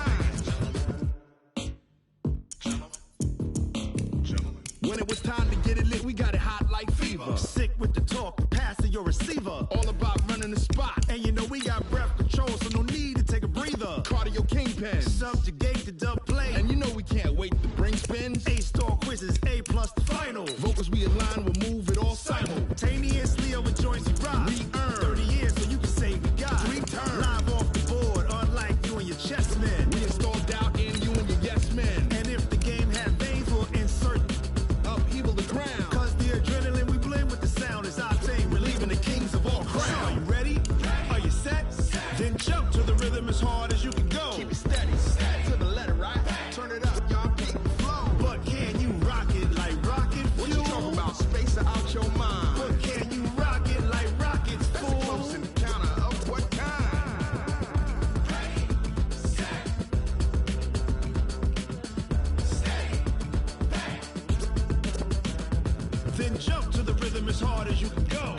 [SPEAKER 8] When it was time to get it lit, we got it hot like fever. Sick with the talk, the pass to your receiver. All about running the spot. And you know we got breath control, so no need to take a breather. Cardio kingpin, subjugate the dub play. And you know we can't wait to bring spins. A-star quizzes, A+ the final. Vocals we align, we'll move it all simultaneously over joints we rock. We earn 30 years, so you can say we got 3 turns. Live off the board, unlike you and your chess men. We install doubt in you and your yes men. And if the game had veins, we'll insert upheaval the ground. Cause the adrenaline we blend with the sound is our thing. Relieving the kings of all crowns. So are you ready? Are you set? Then jump to the rhythm as hard as you can go. Keep it steady, to the letter right. Turn it up, y'all keep the flow. But can you rock it like rocket fuel? What you talking about, space or out your mind? But can you rock it like rockets, fool? That's a close encounter of what kind? Then jump to the rhythm as hard as you can go.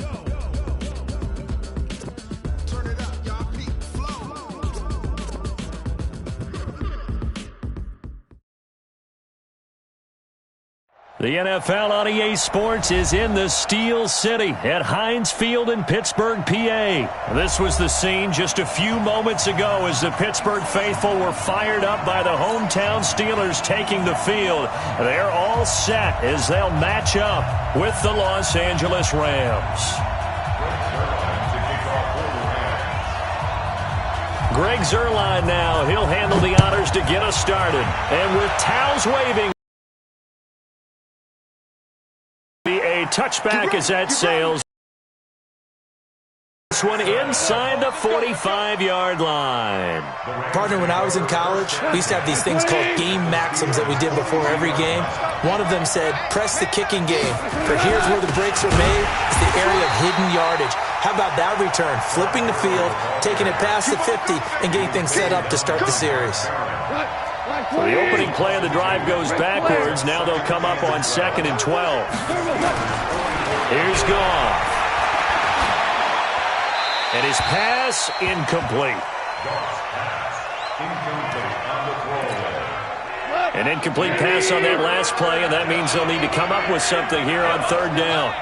[SPEAKER 8] Turn it up, y'all keep the flow.
[SPEAKER 3] The NFL on EA Sports is in the Steel City at Heinz Field in Pittsburgh, PA. This was the scene just a few moments ago as the Pittsburgh faithful were fired up by the hometown Steelers taking the field. They're all set as they'll match up with the Los Angeles Rams. Greg Zuerlein now. He'll handle the honors to get us started. And with towels waving, a touchback is at Sales. This one inside the 45-yard line.
[SPEAKER 4] Partner, when I was in college, we used to have these things called game maxims that we did before every game. One of them said, press the kicking game. For here's where the breaks are made. It's the area of hidden yardage. How about that return? Flipping the field, taking it past the 50, and getting things set up to start the series.
[SPEAKER 3] So the opening play of the drive goes backwards. Now they'll come up on 2nd and 12. Here's Goff. And his pass incomplete. An incomplete pass on that last play, and that means they'll need to come up with something here on 3rd down.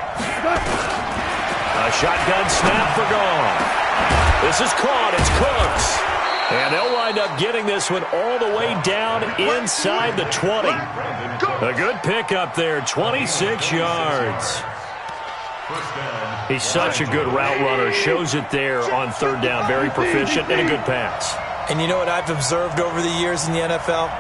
[SPEAKER 3] A shotgun snap for Goff. This is caught. It's Cooks. And they'll wind up getting this one all the way down inside the 20. A good pickup there, 26 yards. He's such a good route runner. Shows it there on 3rd down. Very proficient and a good pass.
[SPEAKER 4] And you know what I've observed over the years in the NFL?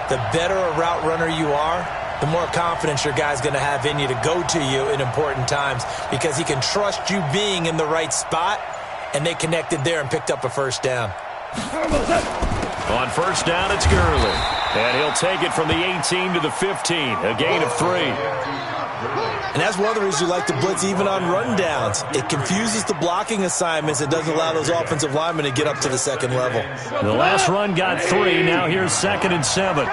[SPEAKER 4] The better a route runner you are, the more confidence your guy's going to have in you to go to you in important times because he can trust you being in the right spot, and they connected there and picked up a 1st down.
[SPEAKER 3] On 1st down, it's Gurley. And he'll take it from the 18 to the 15. A gain of 3.
[SPEAKER 4] And that's one of the reasons you like to blitz even on run downs. It confuses the blocking assignments. It doesn't allow those offensive linemen to get up to the 2nd level.
[SPEAKER 3] The last run got 3. Now here's 2nd and 7.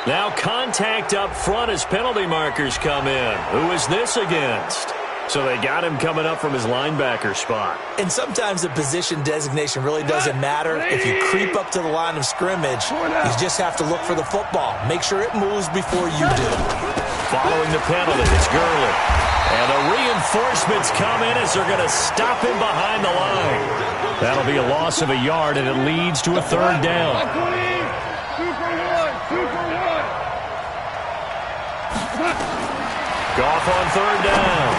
[SPEAKER 3] Now contact up front as penalty markers come in. Who is this against? So they got him coming up from his linebacker spot.
[SPEAKER 4] And sometimes the position designation really doesn't matter. If you creep up to the line of scrimmage, you just have to look for the football. Make sure it moves before you do.
[SPEAKER 3] Following the penalty, it's Gurley. And the reinforcements come in as they're going to stop him behind the line. That'll be a loss of a yard, and it leads to a third down.
[SPEAKER 5] 2 for 1.
[SPEAKER 3] Goff on third down.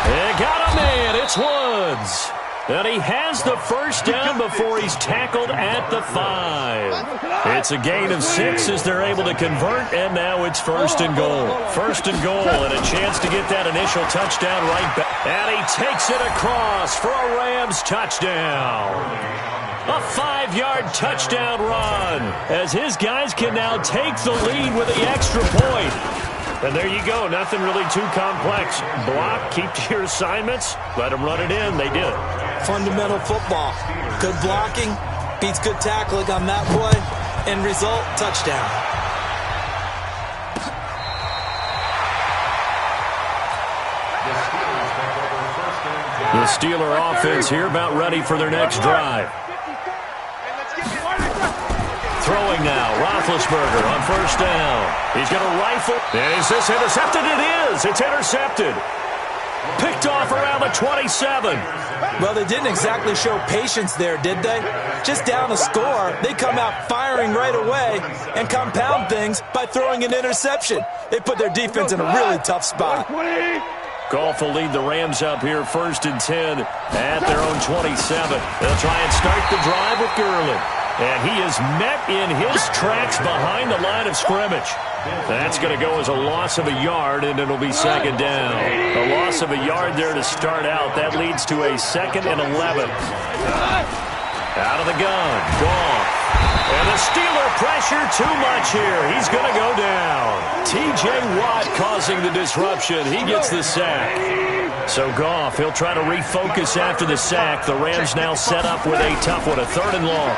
[SPEAKER 3] They got a man. It's Woods. And he has the first down before he's tackled at the 5. It's a gain of 6 as they're able to convert, and now it's first and goal. First and goal, and a chance to get that initial touchdown right back. And he takes it across for a Rams touchdown. A 5-yard touchdown run as his guys can now take the lead with the extra point. And there you go. Nothing really too complex. Block, keep to your assignments, let them run it in. They did it.
[SPEAKER 4] Fundamental football. Good blocking beats good tackling on that play. End result, touchdown.
[SPEAKER 3] The Steeler offense here about ready for their next drive. Throwing now, Roethlisberger on first down. He's going to rifle. Is this intercepted? It is. It's intercepted. Picked off around the 27.
[SPEAKER 4] Well, they didn't exactly show patience there, did they? Just down a score, they come out firing right away and compound things by throwing an interception. They put their defense in a really tough spot.
[SPEAKER 3] Goff will lead the Rams up here first and 10 at their own 27. They'll try and start the drive with Gurley. And he is met in his tracks behind the line of scrimmage. That's going to go as a loss of a yard, and it'll be second down. A loss of a yard there to start out. That leads to a 2nd and 11. Out of the gun. Goff. And the Steeler pressure too much here. He's going to go down. T.J. Watt causing the disruption. He gets the sack. So Goff, he'll try to refocus after the sack. The Rams now set up with a tough one, a 3rd and long.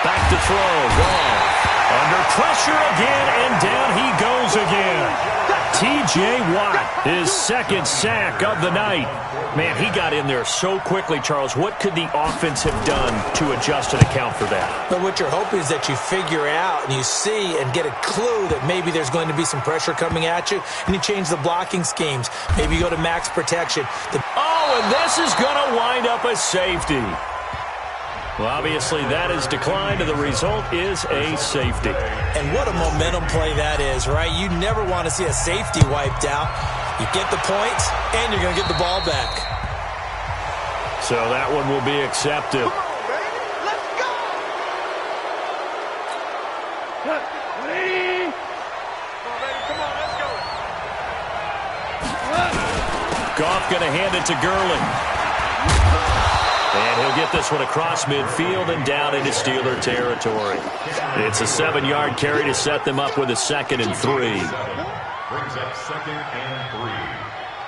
[SPEAKER 3] Back to throw. Goff. Under pressure again, and down he goes again. T.J. Watt, his 2nd sack of the night. Man, he got in there so quickly, Charles. What could the offense have done to adjust and account for that?
[SPEAKER 4] But what you're hoping is that you figure out and you see and get a clue that maybe there's going to be some pressure coming at you, and you change the blocking schemes. Maybe you go to max protection.
[SPEAKER 3] And this is going to wind up a safety. Well, obviously, that is declined, and the result is a safety.
[SPEAKER 4] And what a momentum play that is, right? You never want to see a safety wiped out. You get the points, and you're going to get the ball back.
[SPEAKER 3] So that one will be accepted.
[SPEAKER 5] Come on, baby. Let's go. Ready? Come on, baby. Come on, let's go.
[SPEAKER 3] Goff going to hand it to Gurley. And he'll get this one across midfield and down into Steeler territory. It's a 7-yard carry to set them up with a 2nd and 3.
[SPEAKER 6] Brings up 2nd and 3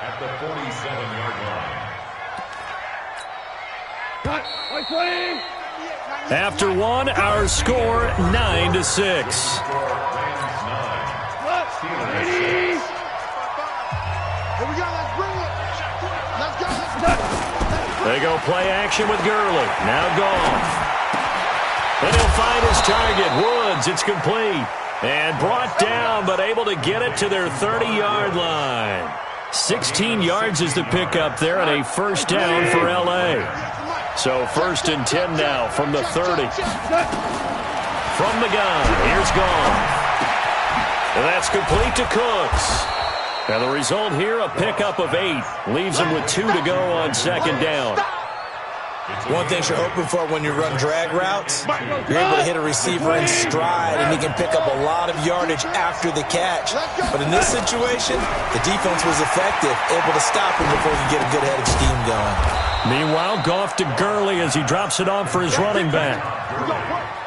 [SPEAKER 6] at the 47-yard line.
[SPEAKER 3] After one, our score 9-6.
[SPEAKER 5] Ready? Here we go. Let's bring it. Let's go.
[SPEAKER 3] They go play action with Gurley. Now Goff. And he'll find his target. Woods, it's complete. And brought down, but able to get it to their 30-yard line. 16 yards is the pickup there, and a first down for L.A. So 1st and 10 now from the 30. From the gun, here's Goff. And that's complete to Cooks. And the result here, a pickup of 8. Leaves him with 2 to go on 2nd down.
[SPEAKER 4] One thing you're hoping for when you run drag routes, you're able to hit a receiver in stride, and he can pick up a lot of yardage after the catch. But in this situation, the defense was effective, able to stop him before he could get a good head of steam going.
[SPEAKER 3] Meanwhile, Goff to Gurley as he drops it off for his running back.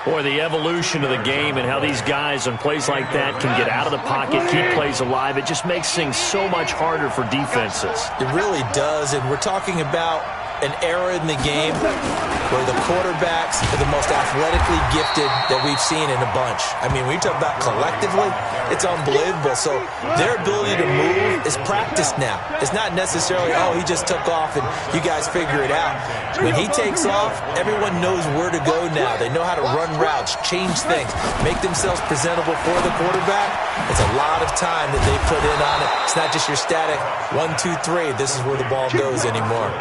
[SPEAKER 3] Boy, the evolution of the game and how these guys on plays like that can get out of the pocket, keep plays alive, it just makes things so much harder for defenses.
[SPEAKER 4] It really does, and we're talking about an era in the game where the quarterbacks are the most athletically gifted that we've seen in a bunch. I mean, when you talk about collectively, it's unbelievable. So their ability to move is practiced now. It's not necessarily, oh, he just took off and you guys figure it out. When he takes off, everyone knows where to go now. They know how to run routes, change things, make themselves presentable for the quarterback. It's a lot of time that they put in on it. It's not just your static 1, 2, 3. This is where the ball goes anymore.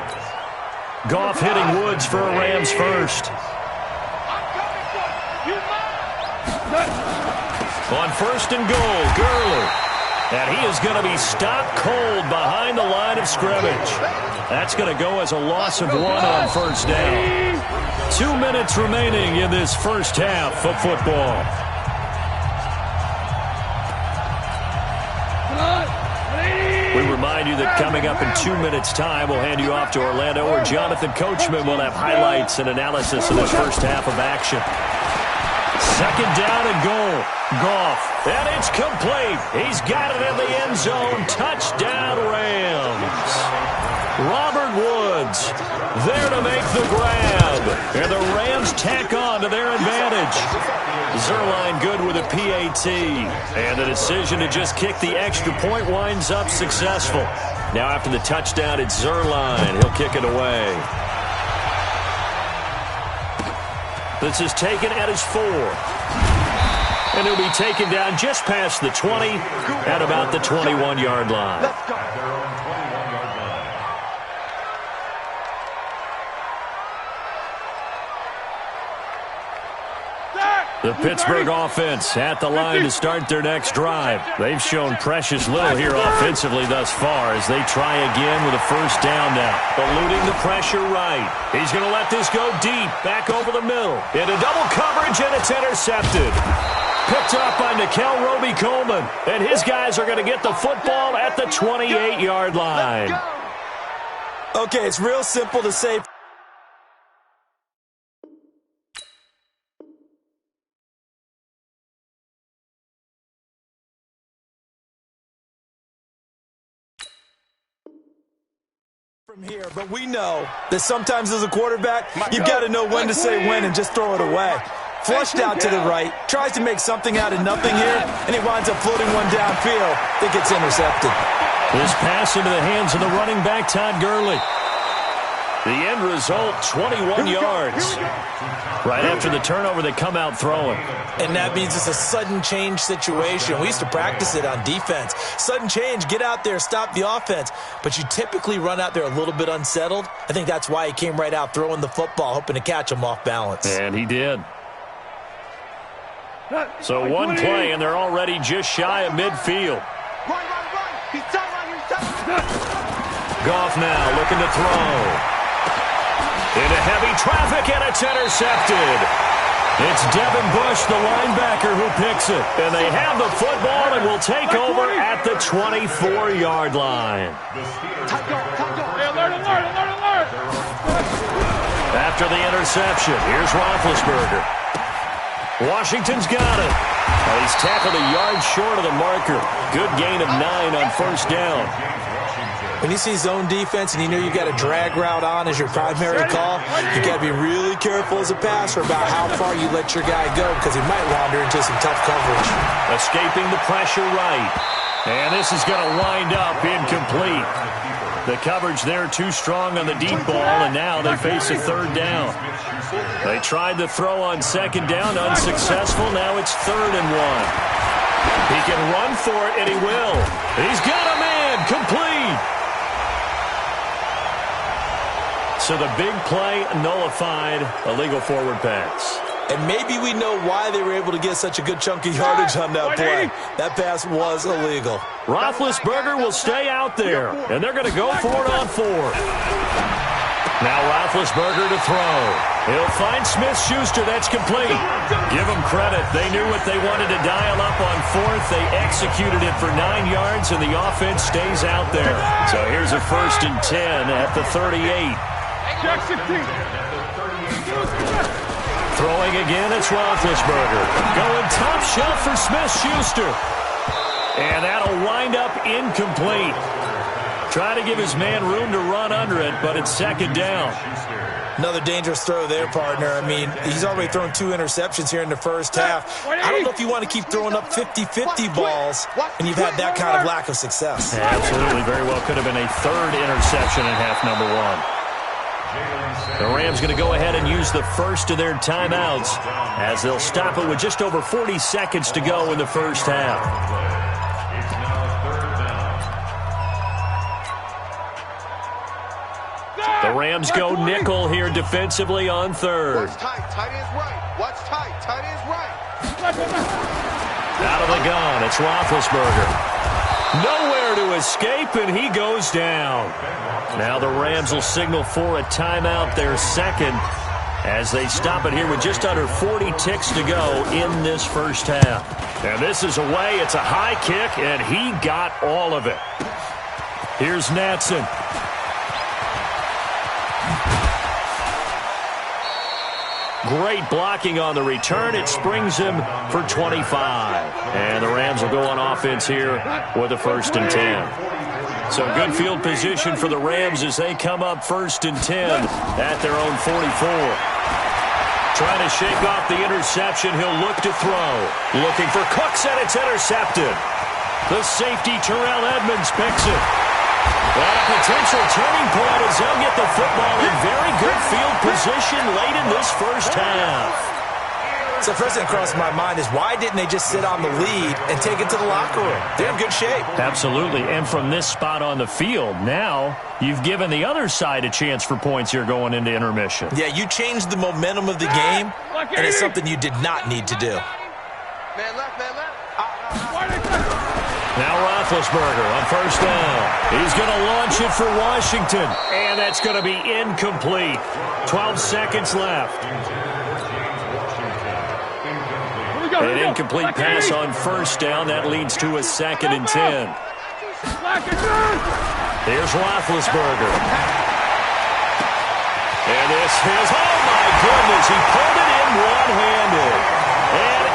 [SPEAKER 3] Goff hitting Woods for a Rams first. On first and goal, Gurley. And he is going to be stopped cold behind the line of scrimmage. That's going to go as a loss of 1 on first down. 2 minutes remaining in this first half of football. We remind you that coming up in 2 minutes' time, we'll hand you off to Orlando, where Jonathan Coachman will have highlights and analysis of this first half of action. Second down and goal. Goff. And it's complete. He's got it in the end zone. Touchdown, Rams. Robert Woods there to make the grab. And the Rams tack on to their advantage. Zerline good with a PAT. And the decision to just kick the extra point winds up successful. Now after the touchdown, it's Zerline. He'll kick it away. This is taken at his 4. And he'll be taken down just past the 20 at about the 21-yard line. The Pittsburgh offense at the line to start their next drive. They've shown precious little here offensively thus far as they try again with a first down now. Eluding the pressure right. He's going to let this go deep, back over the middle. Into double coverage, and it's intercepted. Picked up by Nikel Roby-Coleman. And his guys are going to get the football at the 28-yard line.
[SPEAKER 4] Okay, it's real simple to say. From here, but we know that sometimes as a quarterback, you've got to know when to say when and just throw it away. Flushed out to the right, tries to make something out of nothing here, and he winds up floating one downfield that gets intercepted.
[SPEAKER 3] This pass into the hands of the running back, Todd Gurley. The end result, 21 yards. Right after the turnover, they come out throwing.
[SPEAKER 4] And that means it's a sudden change situation. We used to practice it on defense. Sudden change, get out there, stop the offense. But you typically run out there a little bit unsettled. I think that's why he came right out throwing the football, hoping to catch him off balance.
[SPEAKER 3] And he did. So one play, and they're already just shy of midfield. Goff now looking to throw. Into heavy traffic, and it's intercepted. It's Devin Bush, the linebacker, who picks it. And they have the football and will take over at the 24-yard line. After the interception, here's Roethlisberger. Washington's got it. He's tackled a yard short of the marker. Good gain of 9 on first down.
[SPEAKER 4] When you see zone defense and you know you've got a drag route on as your primary call, you've got to be really careful as a passer about how far you let your guy go because he might wander into some tough coverage.
[SPEAKER 3] Escaping the pressure right. And this is going to wind up incomplete. The coverage there too strong on the deep ball, and now they face a third down. They tried the throw on second down, unsuccessful. Now it's 3rd and 1. He can run for it, and he will. He's got a man, complete. So the big play nullified, illegal forward pass.
[SPEAKER 4] And maybe we know why they were able to get such a good chunk of yardage on that play. That pass was illegal.
[SPEAKER 3] Roethlisberger will stay out there, and they're going to go for it on 4. Now Roethlisberger to throw. He'll find Smith-Schuster. That's complete. Give them credit. They knew what they wanted to dial up on 4th. They executed it for 9 yards, and the offense stays out there. So here's a 1st and 10 at the 38. Throwing again, it's Roethlisberger. Going top shelf for Smith-Schuster. And that'll wind up incomplete. Try to give his man room to run under it, but it's 2nd down.
[SPEAKER 4] Another dangerous throw there, partner. I mean, he's already thrown 2 interceptions here in the first half. I don't know if you want to keep throwing up 50-50 balls, and you've had that kind of lack of success.
[SPEAKER 3] Absolutely, very well could have been a 3rd interception in half number 1. The Rams going to go ahead and use the first of their timeouts as they'll stop it with just over 40 seconds to go in the first half.
[SPEAKER 6] It's now 3rd down.
[SPEAKER 3] Rams go nickel here defensively on third.
[SPEAKER 9] Watch tight. Tight end's right. Watch tight. Tight end's right.
[SPEAKER 3] Out of the gun, it's Roethlisberger. Nowhere to escape, and he goes down. Now the Rams will signal for a timeout, their second, as they stop it here with just under 40 ticks to go in this first half. And this is away. It's a high kick, and he got all of it. Here's Natson. Great blocking on the return. It springs him for 25. And the Rams will go on offense here with a 1st and 10. So good field position for the Rams as they come up 1st and 10 at their own 44. Trying to shake off the interception. He'll look to throw. Looking for Cooks, and it's intercepted. The safety, Terrell Edmonds, picks it. And a potential turning point as they'll get the football in very good field position late in this first half.
[SPEAKER 4] So the first thing that crossed my mind is why didn't they just sit on the lead and take it to the locker room? They're in good shape.
[SPEAKER 3] Absolutely. And from this spot on the field, now you've given the other side a chance for points here going into intermission.
[SPEAKER 4] Yeah, you changed the momentum of the game, and it's something you did not need to do.
[SPEAKER 9] Man left, man left.
[SPEAKER 3] Now Roethlisberger on 1st down. He's going to launch it for Washington. And that's going to be incomplete. 12 seconds left. An incomplete pass on 1st down. That leads to a 2nd and 10. Here's Roethlisberger. And this is, oh my goodness, he pulled it in one-handed. And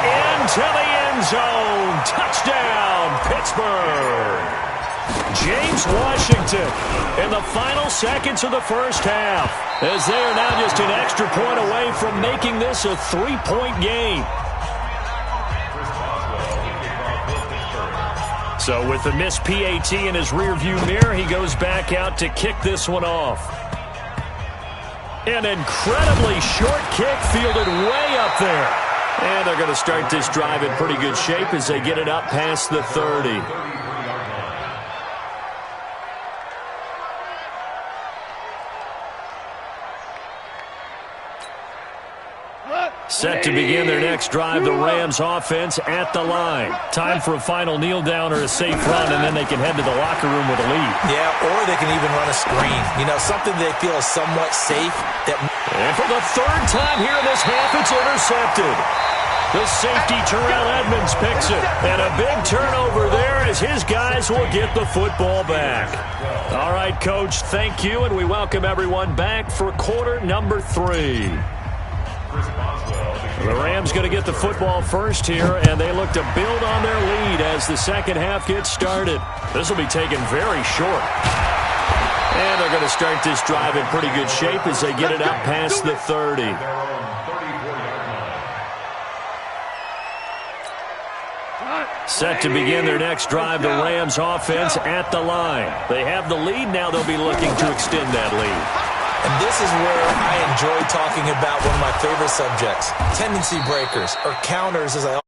[SPEAKER 3] into the end zone. Touchdown, Pittsburgh. James Washington in the final seconds of the first half, as they are now just an extra point away from making this a 3-point game. So with the missed PAT in his rearview mirror, he goes back out to kick this one off. An incredibly short kick fielded way up there. And they're going to start this drive in pretty good shape as they get it up past the 30. Set to begin their next drive, the Rams offense at the line. Time for a final kneel down or a safe run, and then they can head to the locker room with a lead.
[SPEAKER 4] Yeah, or they can even run a screen. You know, something they feel is somewhat safe.
[SPEAKER 3] And for the 3rd time here in this half, it's intercepted. The safety, Terrell Edmonds, picks it. And a big turnover there as his guys will get the football back. All right, Coach, thank you, and we welcome everyone back for quarter number 3. The Rams going to get the football first here, and they look to build on their lead as the second half gets started. This will be taken very short. And they're going to start this drive in pretty good shape as they get it up past the 30. Set to begin their next drive, the Rams offense at the line. They have the lead. Now they'll be looking to extend that lead.
[SPEAKER 4] And this is where I enjoy talking about one of my favorite subjects, tendency breakers, or counters as I